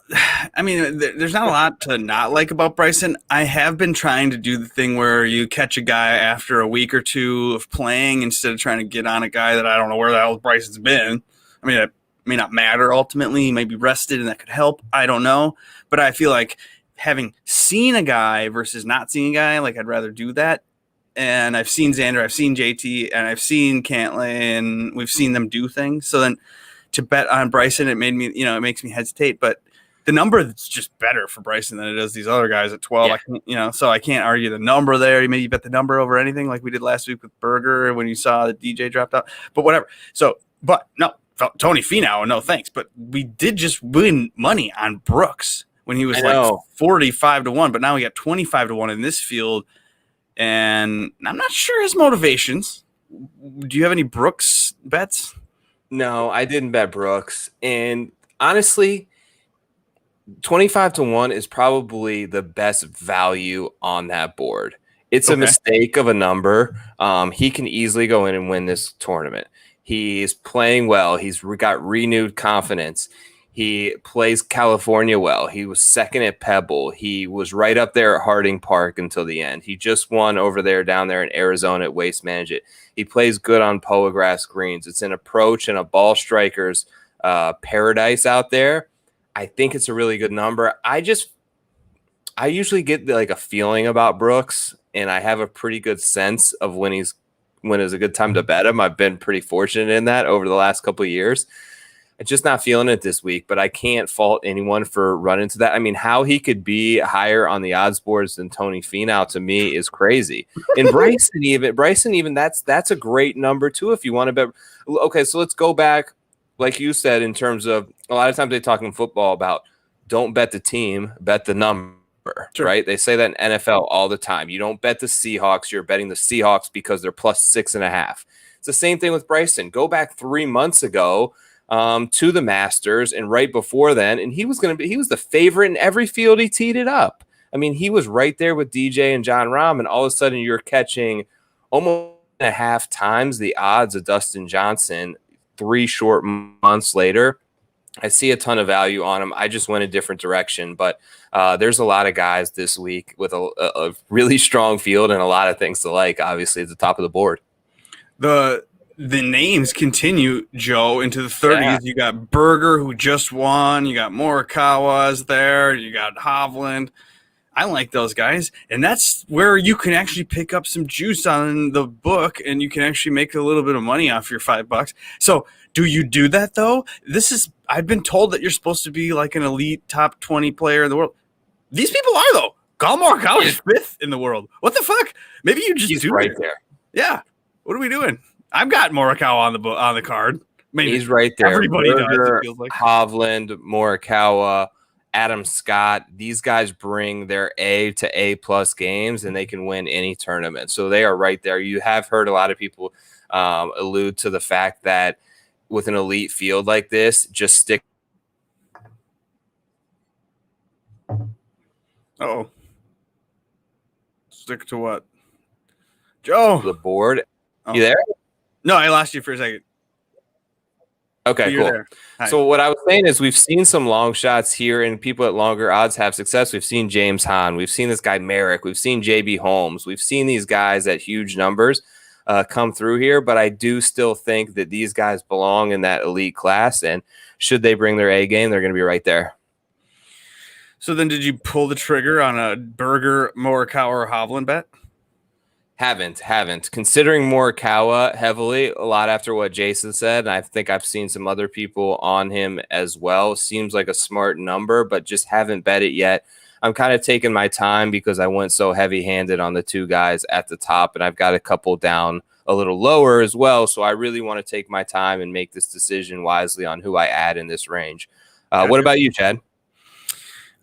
B: I mean, there's not a lot to not like about Bryson. I have been trying to do the thing where you catch a guy after a week or two of playing instead of trying to get on a guy that I don't know where the hell Bryson's been. I mean, it may not matter ultimately. He may be rested, and that could help. I don't know. But I feel like having seen a guy versus not seeing a guy, like I'd rather do that. And I've seen Xander, I've seen JT, and I've seen Cantlay, and we've seen them do things. So then to bet on Bryson, it makes me hesitate. But the number is just better for Bryson than it is these other guys at 12. Yeah. So I can't argue the number there. You maybe bet the number over anything like we did last week with Berger when you saw the DJ dropped out. But whatever. So, but no, Tony Finau, no thanks. But we did just win money on Brooks when he was like 45-1, but now we got 25-1 in this field. And I'm not sure his motivations. Do you have any Brooks bets?
C: No, I didn't bet Brooks. And honestly, 25-1 is probably the best value on that board. It's a mistake of a number. He can easily go in and win this tournament. He's playing well. He's got renewed confidence. He plays California well. He was second at Pebble. He was right up there at Harding Park until the end. He just won over there down there in Arizona at Waste Management. He plays good on Poa grass greens. It's an approach and a ball striker's paradise out there. I think it's a really good number. I usually get like a feeling about Brooks, and I have a pretty good sense of when is a good time to bet him. I've been pretty fortunate in that over the last couple of years. I'm just not feeling it this week, but I can't fault anyone for running to that. I mean, how he could be higher on the odds boards than Tony Finau to me is crazy. And Bryson even that's a great number too if you want to bet. Okay, so let's go back, like you said, in terms of a lot of times they talk in football about don't bet the team, bet the number, right? They say that in NFL all the time. You don't bet the Seahawks, you're betting the Seahawks because they're plus 6.5. It's the same thing with Bryson. Go back 3 months ago to the Masters, and right before then, and he was the favorite in every field he teed it up. I mean, he was right there with DJ and John Rahm, and all of a sudden you're catching almost 1.5 times the odds of Dustin Johnson 3 short months later. I see a ton of value on him. I just went a different direction, but there's a lot of guys this week with a really strong field and a lot of things to like, obviously, at the top of the board.
B: The names continue, Joe, into the 30s. Yeah. You got Berger, who just won. You got Morikawa's there. You got Hovland. I like those guys. And that's where you can actually pick up some juice on the book, and you can actually make a little bit of money off your $5. So do you do that, though? I've been told that you're supposed to be like an elite top 20 player in the world. These people are, though. Collin Morikawa is 5th in the world. What the fuck? Maybe you just do
C: right there.
B: Yeah. What are we doing? I've got Morikawa on the card. Maybe
C: he's right there.
B: Everybody
C: Berger,
B: does. It feels like.
C: Hovland, Morikawa, Adam Scott. These guys bring their A to A+ games, and they can win any tournament. So they are right there. You have heard a lot of people allude to the fact that with an elite field like this, just stick.
B: Uh-oh. Stick to what? Joe.
C: The board. Oh. You there?
B: No, I lost you for a second.
C: Okay, cool. So what I was saying is we've seen some long shots here, and people at longer odds have success. We've seen James Hahn. We've seen this guy Merrick. We've seen JB Holmes. We've seen these guys at huge numbers come through here, but I do still think that these guys belong in that elite class, and should they bring their A game, they're going to be right there.
B: So then did you pull the trigger on a Berger, Morikawa, or Hovland bet?
C: Haven't. Considering Morikawa heavily, a lot after what Jason said, and I think I've seen some other people on him as well. Seems like a smart number, but just haven't bet it yet. I'm kind of taking my time because I went so heavy-handed on the 2 guys at the top, and I've got a couple down a little lower as well. So I really want to take my time and make this decision wisely on who I add in this range. What about you, Chad?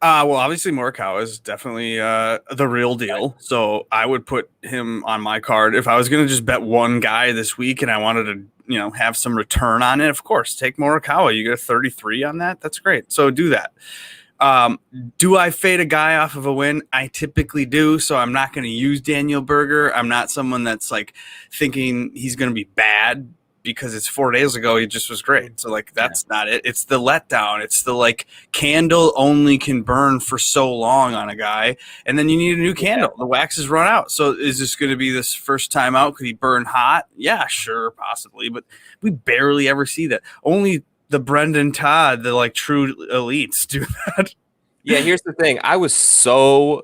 B: Well, obviously Morikawa is definitely the real deal. So I would put him on my card. If I was going to just bet one guy this week and I wanted to, have some return on it, of course, take Morikawa. You get a 33 on that. That's great. So do that. Do I fade a guy off of a win? I typically do. So I'm not going to use Daniel Berger. I'm not someone that's like thinking he's going to be bad because it's 4 days ago. He just was great. So like, that's not it. It's the letdown. It's the like candle only can burn for so long on a guy. And then you need a new candle. The wax is run out. So is this going to be this first time out? Could he burn hot? Yeah, sure. Possibly. But we barely ever see that. Only the Brendan Todd, the like true elites do that.
C: Yeah, here's the thing. I was so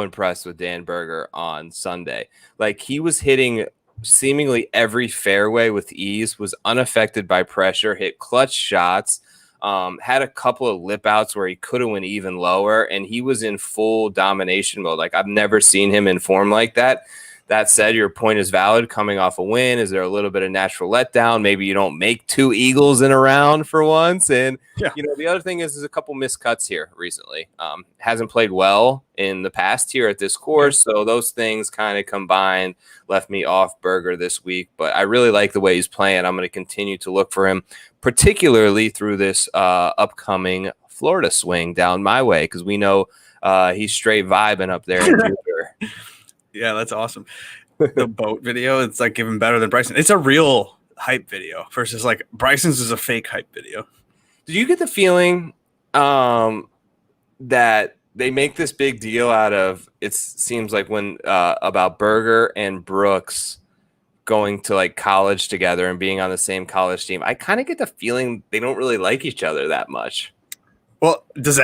C: impressed with Dan Berger on Sunday. Like he was hitting seemingly every fairway with ease, was unaffected by pressure, hit clutch shots, had a couple of lip outs where he could have went even lower, and he was in full domination mode. Like I've never seen him in form like that. That said, your point is valid. Coming off a win, is there a little bit of natural letdown? Maybe you don't make 2 eagles in a round for once. And, the other thing is there's a couple missed cuts here recently. Hasn't played well in the past here at this course. So those things kind of combined left me off Berger this week. But I really like the way he's playing. I'm going to continue to look for him, particularly through this upcoming Florida swing down my way, because we know he's straight vibing up there in Jupiter.
B: Yeah, that's awesome. The boat video, it's like even better than Bryson. It's a real hype video versus like Bryson's is a fake hype video.
C: Did you get the feeling that they make this big deal out of, it seems like when about Berger and Brooks going to like college together and being on the same college team? I kind of get the feeling they don't really like each other that much.
B: Well, does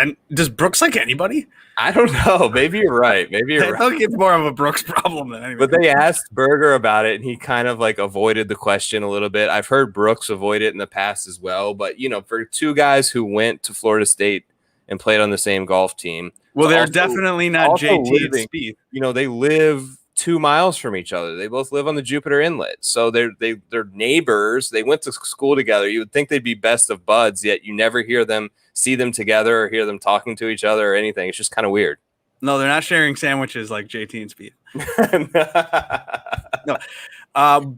B: Brooks like anybody?
C: I don't know. Maybe you're right. I
B: think it's more of a Brooks problem than anything.
C: But they asked Berger about it, and he kind of like avoided the question a little bit. I've heard Brooks avoid it in the past as well. But, for 2 guys who went to Florida State and played on the same golf team.
B: Well, they're definitely not JT and Spieth.
C: They live 2 miles from each other. They both live on the Jupiter Inlet. So they're neighbors. They went to school together. You would think they'd be best of buds, yet you never see them together or hear them talking to each other or anything. It's just kind of weird.
B: No, they're not sharing sandwiches like JT and Spieth. No.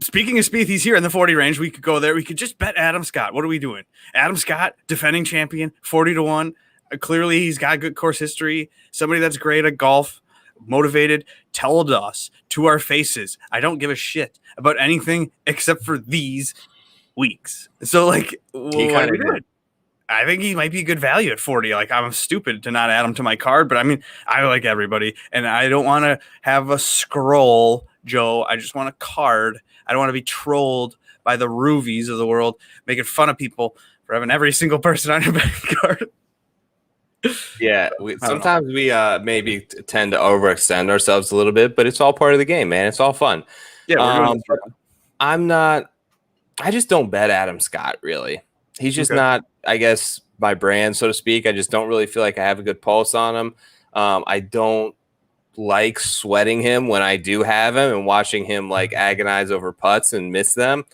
B: Speaking of Spieth, he's here in the 40 range. We could go there. We could just bet Adam Scott. What are we doing? Adam Scott, defending champion, 40-1. Clearly, he's got good course history. Somebody that's great at golf, motivated, told us to our faces, I don't give a shit about anything except for these weeks. So, like,
C: he kind of did.
B: I think he might be good value at 40. Like, I'm stupid to not add him to my card, but I mean, I like everybody, and I don't want to have a scroll, Joe. I just want a card. I don't want to be trolled by the Ruvies of the world, making fun of people for having every single person on your betting card.
C: Yeah, sometimes we maybe tend to overextend ourselves a little bit, but it's all part of the game, man. It's all fun.
B: Yeah, we're doing this.
C: I just don't bet Adam Scott, really. He's just not, I guess, my brand, so to speak. I just don't really feel like I have a good pulse on him. I don't like sweating him when I do have him and watching him like agonize over putts and miss them.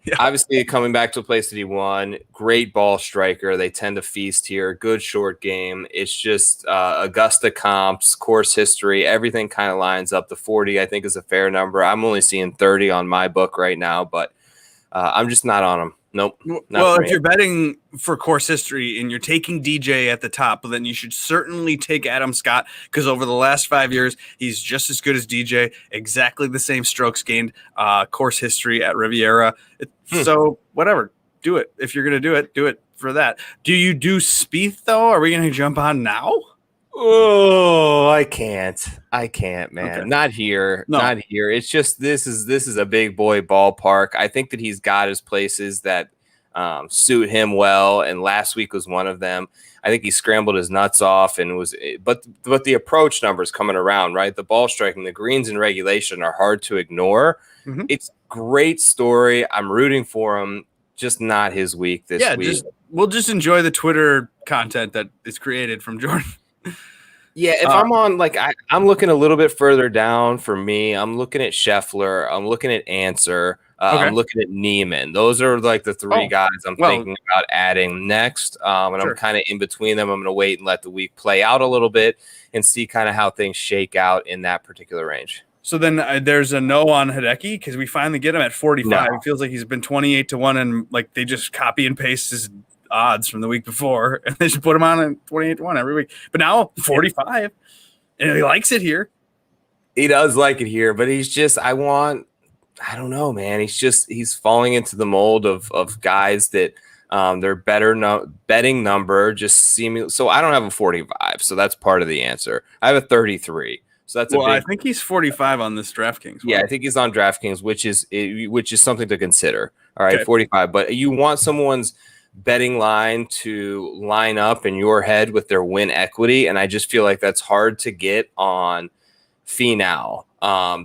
C: Yeah. Obviously, coming back to a place that he won, great ball striker. They tend to feast here. Good short game. It's just Augusta comps, course history, everything kind of lines up. The 40, I think, is a fair number. I'm only seeing 30 on my book right now, but I'm just not on him. Nope.
B: Well, if you're betting for course history and you're taking DJ at the top, then you should certainly take Adam Scott, because over the last 5 years, he's just as good as DJ, exactly the same strokes gained, course history at Riviera. So whatever, do it. If you're going to do it for that. Do you do Spieth, though? Are we going to jump on now?
C: Oh, I can't, man. Okay. Not here.
B: No.
C: Not here. It's just this is a big boy ballpark. I think that he's got his places that suit him well, and last week was one of them. I think he scrambled his nuts off and but the approach numbers coming around, right? The ball striking, the greens in regulation are hard to ignore. Mm-hmm. It's a great story. I'm rooting for him. Just not his week this week.
B: We'll just enjoy the Twitter content that is created from Jordan.
C: Yeah, if I'm on, like, I'm looking a little bit further down for me. I'm looking at Scheffler. I'm looking at Answer.
B: Okay.
C: I'm looking at Neiman. Those are like the three guys I'm thinking about adding next. And I'm kind of in between them. I'm going to wait and let the week play out a little bit and see kind of how things shake out in that particular range.
B: So then there's a no on Hideki because we finally get him at 45.
C: No.
B: It feels like he's been 28-1, and like they just copy and paste his odds from the week before, and they just put him on at 28-1 every week. But now 45, and he likes it here.
C: He does like it here, but he's just I don't know, man. He's falling into the mold of guys that their betting number just seeming. So I don't have a 45, so that's part of the answer. I have a 33. So that's
B: I think he's 45 on this DraftKings.
C: Yeah, I think he's on DraftKings, which is something to consider. All right, 45. But you want someone's betting line to line up in your head with their win equity, and I just feel like that's hard to get on Finau.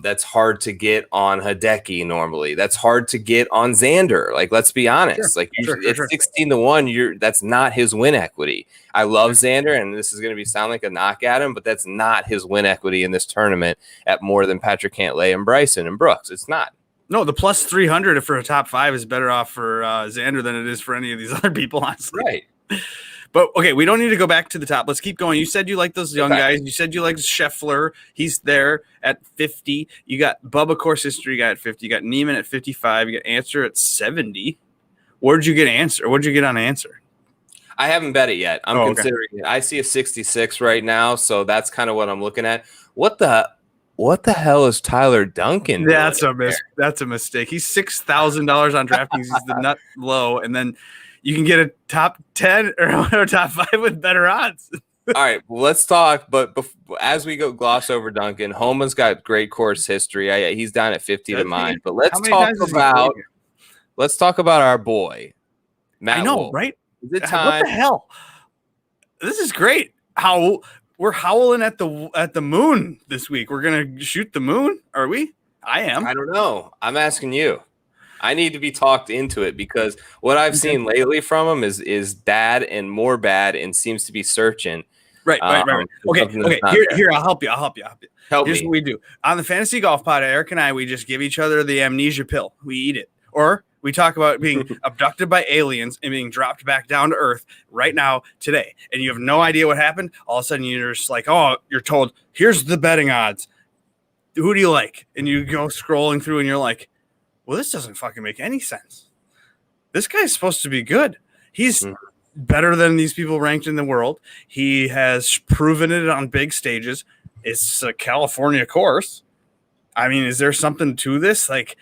C: That's hard to get on Hideki normally. That's hard to get on Xander. Like, let's be honest. It's 16-1. That's not his win equity. I love Xander, and this is going to sound like a knock at him, but that's not his win equity in this tournament at more than Patrick Cantlay and Bryson and Brooks. It's not.
B: No, the plus 300 for a top 5 is better off for Xander than it is for any of these other people, honestly.
C: Right.
B: But, okay, we don't need to go back to the top. Let's keep going. You said you like those young guys. You said you like Scheffler. He's there at 50. You got Bubba Course History guy at 50. You got Neiman at 55. You got Answer at 70. Where'd you get Answer? What'd you get on Answer?
C: I haven't bet it yet. I'm considering it. I see a 66 right now, so that's kind of what I'm looking at. What the hell is Tyler Duncan doing?
B: That's a mistake. He's $6,000 on DraftKings. He's the nut low, and then you can get a top 10 or top 5 with better odds.
C: All right, well, let's talk. But as we go gloss over Duncan, Homa's got great course history. He's down at 50 to mine. But let's talk about our boy, Matt Wolff.
B: Right?
C: Is it time?
B: What the hell? This is great. How we're howling at the moon this week. We're gonna shoot the moon, are we? I am.
C: I don't know. I'm asking you. I need to be talked into it because what I've seen lately from him is bad and more bad and seems to be searching.
B: Right. Okay. Here, I'll help you. Here's what we do. On the Fantasy Golf Pod, Eric and I, we just give each other the amnesia pill. We eat it. Or we talk about being abducted by aliens and being dropped back down to Earth right now, today. And you have no idea what happened. All of a sudden, you're just like, oh, you're told, here's the betting odds. Who do you like? And you go scrolling through and you're like, well, this doesn't fucking make any sense. This guy's supposed to be good. He's better than these people ranked in the world. He has proven it on big stages. It's a California course. I mean, is there something to this? Like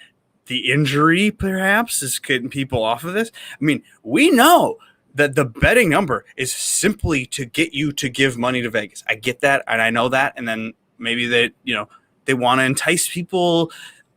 B: the injury perhaps is getting people off of this. I mean, we know that the betting number is simply to get you to give money to Vegas. I get that. And I know that. And then maybe they want to entice people.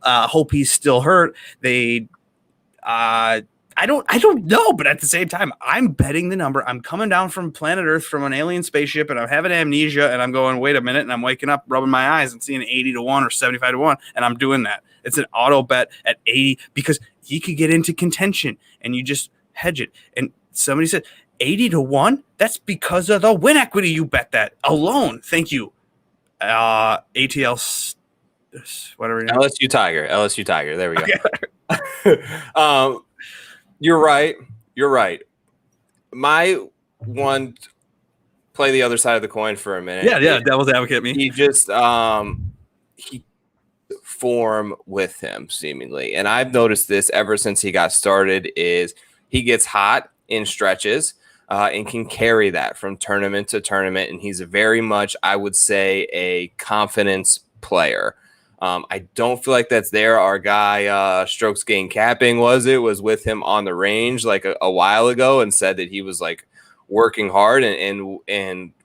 B: Hope he's still hurt. I don't know, but at the same time, I'm betting the number. I'm coming down from planet Earth from an alien spaceship, and I'm having amnesia, and I'm going, wait a minute, and I'm waking up, rubbing my eyes, and seeing 80-1 or 75-1, and I'm doing that. It's an auto bet at 80 because he could get into contention, and you just hedge it. And somebody said 80-1. That's because of the win equity. You bet that alone. Thank you, ATL. Whatever.
C: LSU Tiger. There we go. You're right. My one, play the other side of the coin for a minute.
B: Yeah. Devil's advocate me.
C: He just he form with him seemingly, and I've noticed this ever since he got started. Is he gets hot in stretches and can carry that from tournament to tournament, and he's very much, I would say, a confidence player. I don't feel like that's there. Our guy, Strokes Gain Capping, was with him on the range like a while ago and said that he was like working hard and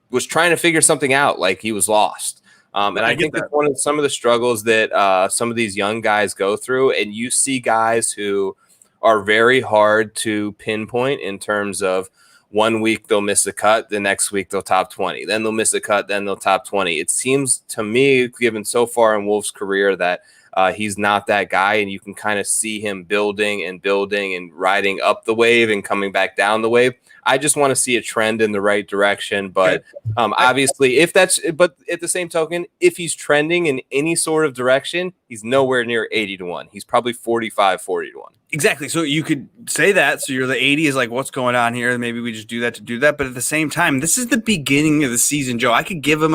C: was trying to figure something out, like he was lost. And I think that's some of the struggles that some of these young guys go through. And you see guys who are very hard to pinpoint in terms of 1 week they'll miss a cut, the next week they'll top 20, then they'll miss a cut, then they'll top 20. It seems to me, given so far in Wolff's career, that he's not that guy, and you can kind of see him building and riding up the wave and coming back down the wave. I just want to see a trend in the right direction, but obviously, but at the same token, if he's trending in any sort of direction, he's nowhere near 80-1. He's probably 45-40-1.
B: Exactly. So you could say that. So you're the 80 is like, what's going on here? Maybe we just do that to do that. But at the same time, this is the beginning of the season, Joe. I could give him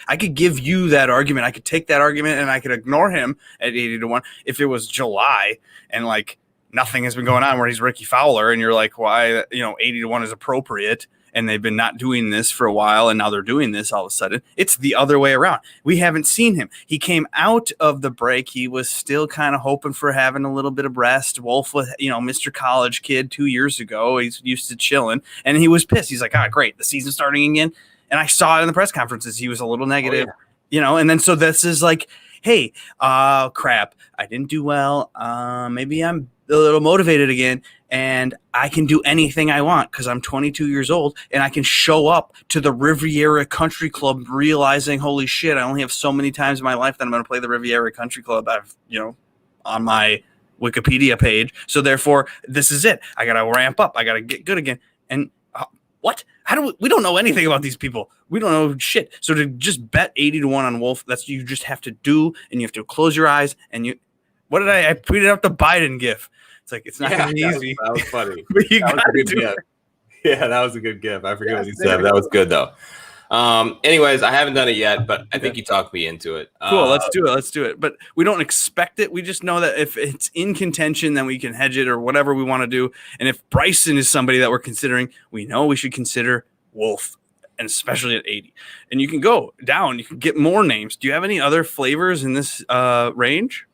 B: I could give you that argument. I could take that argument and I could ignore him at 80-1 if it was July and like nothing has been going on where he's Ricky Fowler and you're like, why, 80-1 is appropriate. And they've been not doing this for a while, and now they're doing this all of a sudden. It's the other way around. We haven't seen him. He came out of the break. He was still kind of hoping for having a little bit of rest. Wolff was, Mr. College kid 2 years ago. He's used to chilling, and he was pissed. He's like, great, the season's starting again. And I saw it in the press conferences. He was a little negative, and then so this is like, hey, crap, I didn't do well. Maybe I'm a little motivated again. And I can do anything I want because I'm 22 years old and I can show up to the Riviera Country Club realizing, holy shit, I only have so many times in my life that I'm going to play the Riviera Country Club. I've, on my Wikipedia page. So therefore, this is it. I got to ramp up. I got to get good again. And what? We don't know anything about these people. We don't know shit. So to just bet 80-1 on Wolff, that's you just have to do, and you have to close your eyes. And what did I tweeted out the Biden gif. It's like, it's not going to be easy.
C: That was funny.
B: But you got to do it.
C: Yeah, that was a good gif. I forget what you said. That was good, though. Anyways, I haven't done it yet, but I think you talked me into it.
B: Cool. Let's do it. But we don't expect it. We just know that if it's in contention, then we can hedge it or whatever we want to do. And if Bryson is somebody that we're considering, we know we should consider Wolff, and especially at 80. And you can go down. You can get more names. Do you have any other flavors in this range?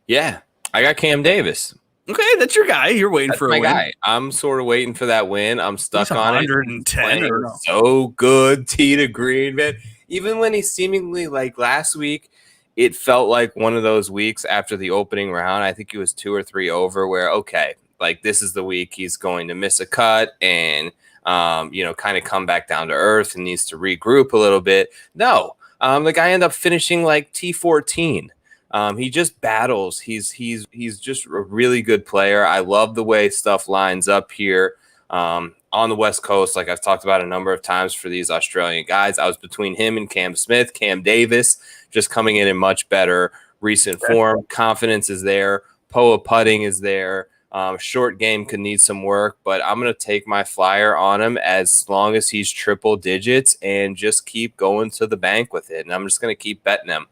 C: Yeah, I got Cam Davis.
B: Okay, that's your guy. You're waiting for a win.
C: Guy. I'm sort of waiting for that win. I'm stuck on
B: 110
C: it.
B: Or no.
C: So good, tee to green, man. Even when he seemingly, like last week, it felt like one of those weeks after the opening round. I think he was 2 or 3 over where, okay, like this is the week he's going to miss a cut and, kind of come back down to earth and needs to regroup a little bit. No, the guy ended up finishing like T14. He just battles. He's just a really good player. I love the way stuff lines up here on the West Coast. Like I've talked about a number of times for these Australian guys, I was between him and Cam Smith. Cam Davis just coming in much better recent form. Confidence is there. Poa putting is there. Short game could need some work, but I'm going to take my flyer on him as long as he's triple digits and just keep going to the bank with it. And I'm just going to keep betting him.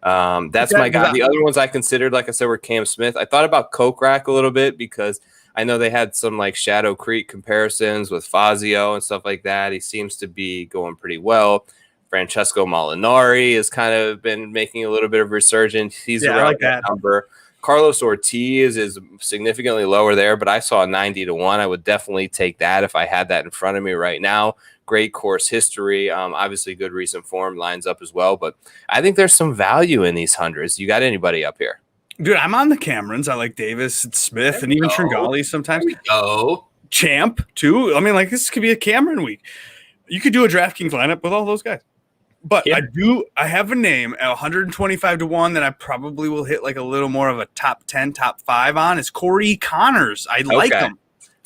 C: That's my guy. The other ones I considered, like I said, were Cam Smith. I thought about Kokrak a little bit because I know they had some like Shadow Creek comparisons with Fazio and stuff like that. He seems to be going pretty well. Francesco Molinari has kind of been making a little bit of resurgence. He's around that number. Carlos Ortiz is significantly lower there, but I saw 90-1. I would definitely take that if I had that in front of me right now. Great course history. Obviously good recent form lines up as well, but I think there's some value in these hundreds. You got anybody up here?
B: Dude, I'm on the Camerons. I like Davis and Smith and even Tringali sometimes.
C: There we go.
B: Champ, too. I mean, like, this could be a Cameron week. You could do a DraftKings lineup with all those guys. But I have a name at 125-1 that I probably will hit like a little more of a top 10, top 5 on is Corey Connors. I like him.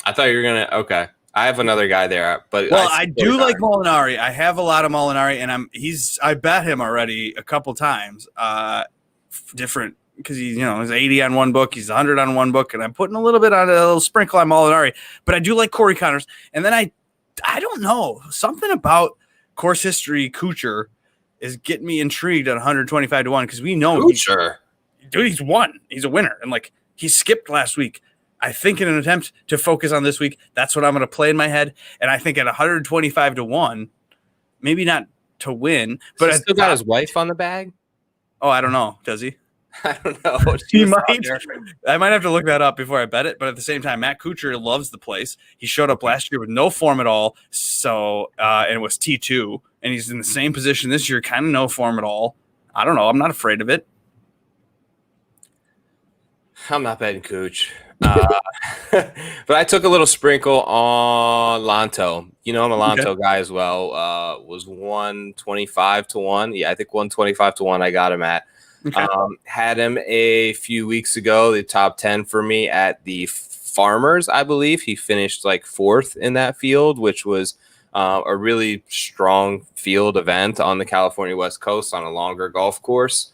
C: I thought you were going to, okay. I have another guy there, but
B: I do like Molinari. I have a lot of Molinari, and I bet him already a couple times. Different because he's 80 on one book, he's 100 on one book, and I'm putting a little bit on a little sprinkle on Molinari. But I do like Corey Connors, and then I don't know, something about course history Kuchar is getting me intrigued at 125-1 because we know
C: Kuchar,
B: he's won, he's a winner, and like he skipped last week. I think in an attempt to focus on this week, that's what I'm going to play in my head. And I think at 125-1, maybe not to win, but
C: he still got his wife on the bag.
B: Oh, I don't know. Does he?
C: I don't know.
B: He might. I might have to look that up before I bet it. But at the same time, Matt Kuchar loves the place. He showed up last year with no form at all. So, and it was T2, and he's in the same position this year, kind of no form at all. I don't know. I'm not afraid of it.
C: I'm not betting Cooch. But I took a little sprinkle on Lanto. I'm a Lanto guy as well. Was 125-1. Yeah, I think 125-1 I got him at.
B: Okay.
C: Had him a few weeks ago, the top 10 for me at the Farmers, I believe. He finished like 4th in that field, which was a really strong field event on the California West Coast on a longer golf course.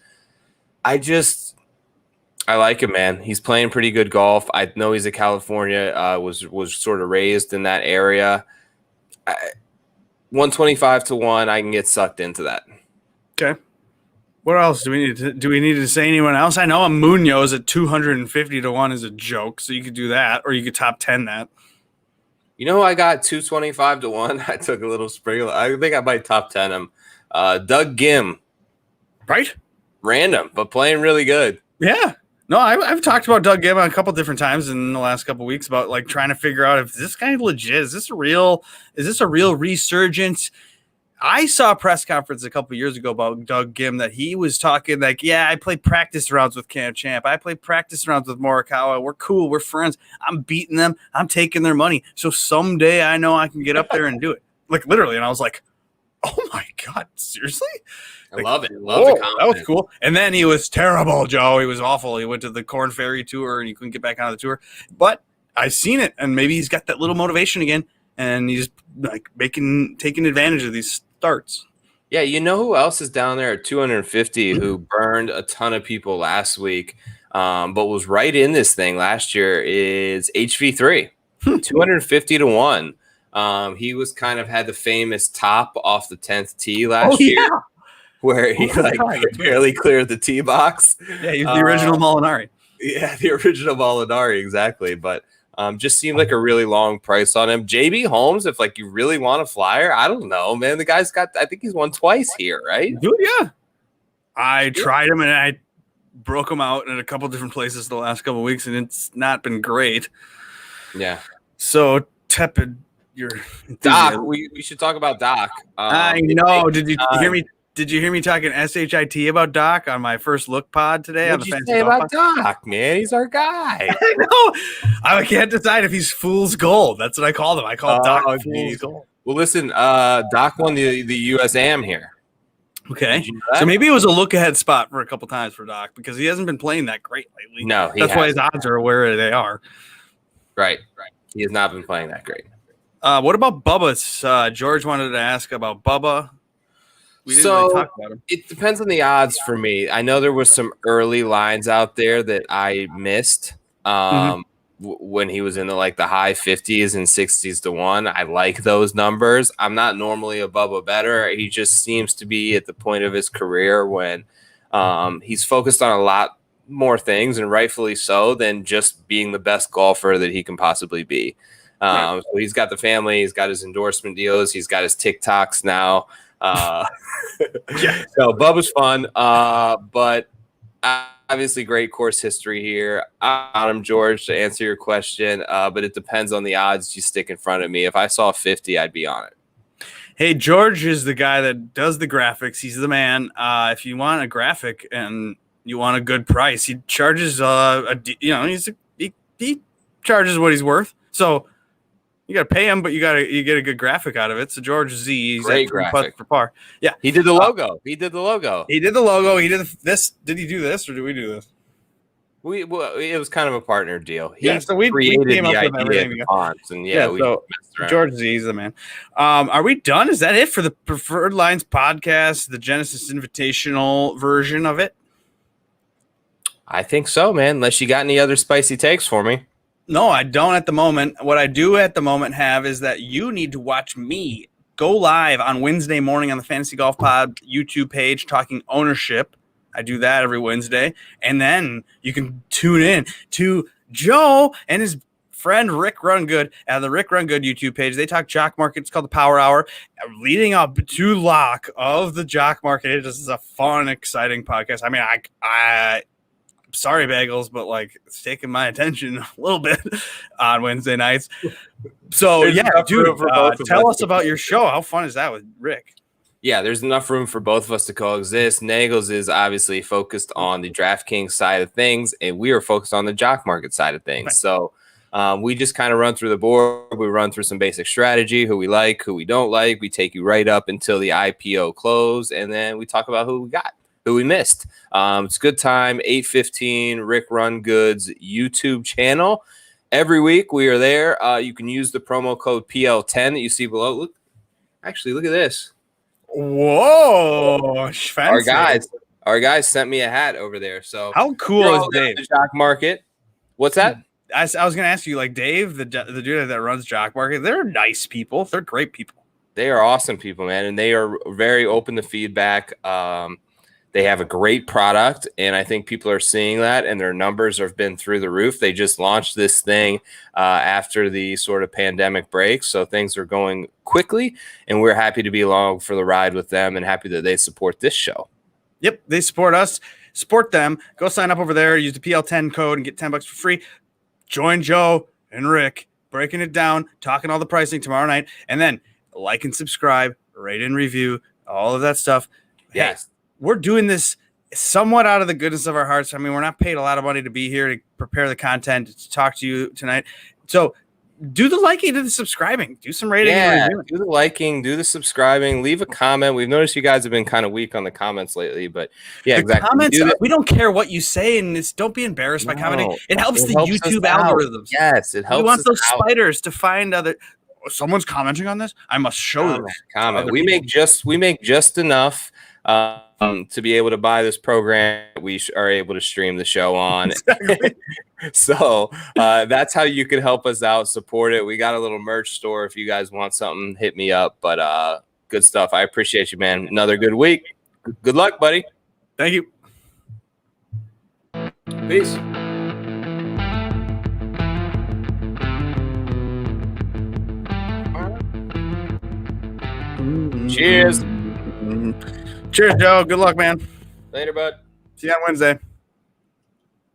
C: I like him, man. He's playing pretty good golf. I know he's a California, was sort of raised in that area. 125 to 1, I can get sucked into that.
B: Okay. What else do we need to say? Anyone else? I know a Munoz at 250 to 1 is a joke, so you could do that, or you could top 10 that.
C: You know, I got 225 to 1. I took a little sprinkle. I think I might top 10 him. Doug Gim.
B: Right?
C: Random, but playing really good.
B: Yeah. No, I've talked about Doug Gim a couple different times in the last couple of weeks about like trying to figure out if this guy legit. Is this a real resurgence? I saw a press conference a couple of years ago about Doug Gim that he was talking like, yeah, I play practice rounds with Cam Champ. I play practice rounds with Morikawa. We're cool. We're friends. I'm beating them. I'm taking their money. So someday I know I can get up there and do it. Like literally. And I was like, oh my God, seriously?
C: I love it. Love the confidence.
B: That was cool. And then he was terrible, Joe. He was awful. He went to the Corn Ferry Tour and he couldn't get back on the tour. But I seen it, and maybe he's got that little motivation again, and he's like taking advantage of these starts.
C: Yeah, you know who else is down there at 250 who burned a ton of people last week, but was right in this thing last year is HV3, 250 to 1. He was kind of had the famous top off the 10th tee last year. Where he barely cleared the tee box.
B: Yeah, he's the original Molinari.
C: Yeah, the original Molinari, exactly. But just seemed like a really long price on him. JB Holmes, if like you really want a flyer, I don't know, man. The guy's got, I think he's won twice here, right?
B: Dude, yeah. I tried him and I broke him out in a couple different places the last couple of weeks, and it's not been great.
C: Yeah.
B: So tepid. Your
C: Doc, we should talk about Doc.
B: I know. Did you hear me? Did you hear me talking SHIT about Doc on my first look pod today?
C: What did you say about Doc, man? He's our guy.
B: I know. I can't decide if he's fool's gold. That's what I call him. I call Doc fool's gold.
C: Well, listen, Doc won the US Am here.
B: Okay. So maybe it was a look ahead spot for a couple times for Doc because he hasn't been playing that great lately.
C: No,
B: that's why his odds are where they are.
C: Right. He has not been playing that great.
B: What about Bubba's? George wanted to ask about Bubba. We didn't really talk about him. It
C: depends on the odds for me. I know there was some early lines out there that I missed when he was in the high 50s and 60s to 1. I like those numbers. I'm not normally a Bubba bettor. He just seems to be at the point of his career when he's focused on a lot more things, and rightfully so, than just being the best golfer that he can possibly be. So he's got the family, he's got his endorsement deals, he's got his TikToks now. So Bubba's fun, but obviously great course history here. I'm George to answer your question, but it depends on the odds you stick in front of me. If I saw 50, I'd be on it.
B: Hey, George is the guy that does the graphics. He's the man. If you want a graphic and you want a good price, he charges he charges what he's worth. So you got to pay him, but you get a good graphic out of it. So George Z, he's
C: great
B: at
C: graphic
B: for par. Yeah,
C: he did the logo. He did the logo.
B: He did the logo. He did this. Did he do this, or did we do this?
C: It was kind of a partner deal.
B: So we came up with everything. So George Z is the man. Are we done? Is that it for the Preferred Lines podcast, the Genesis Invitational version of it?
C: I think so, man. Unless you got any other spicy takes for me.
B: No, I don't at the moment. What I do at the moment have is that you need to watch me go live on Wednesday morning on the Fantasy Golf Pod YouTube page talking ownership. I do that every Wednesday. And then you can tune in to Joe and his friend Rick Rungood at the Rick Rungood YouTube page. They talk Jock Market. It's called the Power Hour. Leading up to lock of the Jock Market. This is a fun, exciting podcast. I mean, I sorry, Bagels, but it's taking my attention a little bit on Wednesday nights. So dude, tell us about your show. How fun is that with Rick?
C: Yeah, there's enough room for both of us to coexist. Nagels is obviously focused on the DraftKings side of things, and we are focused on the Jock Market side of things. Right. So we just kind of run through the board. We run through some basic strategy, who we like, who we don't like. We take you right up until the IPO close, and then we talk about who we got. who we missed. It's a good time, 8:15, Rick Run Goods YouTube channel. Every week we are there. You can use the promo code PL10 that you see below. Look at this.
B: Whoa, fancy.
C: Our guys sent me a hat over there. So
B: how cool is Dave?
C: The Jock Market. What's that?
B: I was going to ask you, like Dave, the dude that runs Jock Market. They're nice people. They're great people.
C: They are awesome people, man, and they are very open to feedback. They have a great product, and I think people are seeing that, and their numbers have been through the roof. They just launched this thing after the sort of pandemic break, so things are going quickly, and we're happy to be along for the ride with them and happy that they support this show.
B: Yep, they support us. Support them. Go sign up over there. Use the PL10 code and get $10 for free. Join Joe and Rick breaking it down, talking all the pricing tomorrow night, and then like and subscribe, rate and review, all of that stuff.
C: Yes.
B: Hey, we're doing this somewhat out of the goodness of our hearts. I mean, we're not paid a lot of money to be here to prepare the content, to talk to you tonight. So do the liking, do the subscribing, do some rating.
C: Yeah, do the liking, do the subscribing, leave a comment. We've noticed you guys have been kind of weak on the comments lately, but yeah, exactly.
B: Comments, we don't care what you say, and don't be embarrassed by commenting. It helps the YouTube algorithms.
C: Yes, it helps.
B: We want those spiders to find other. Someone's commenting on this. I must show them.
C: Comment. We make just enough to be able to buy this program we are able to stream the show on. Exactly. So that's how you can help us out, support it. We got a little merch store. If you guys want something, hit me up. But good stuff. I appreciate you, man. Another good week. Good luck, buddy.
B: Thank you.
C: Peace. Cheers.
B: Cheers, Joe. Good luck, man.
C: Later, bud.
B: See you on Wednesday.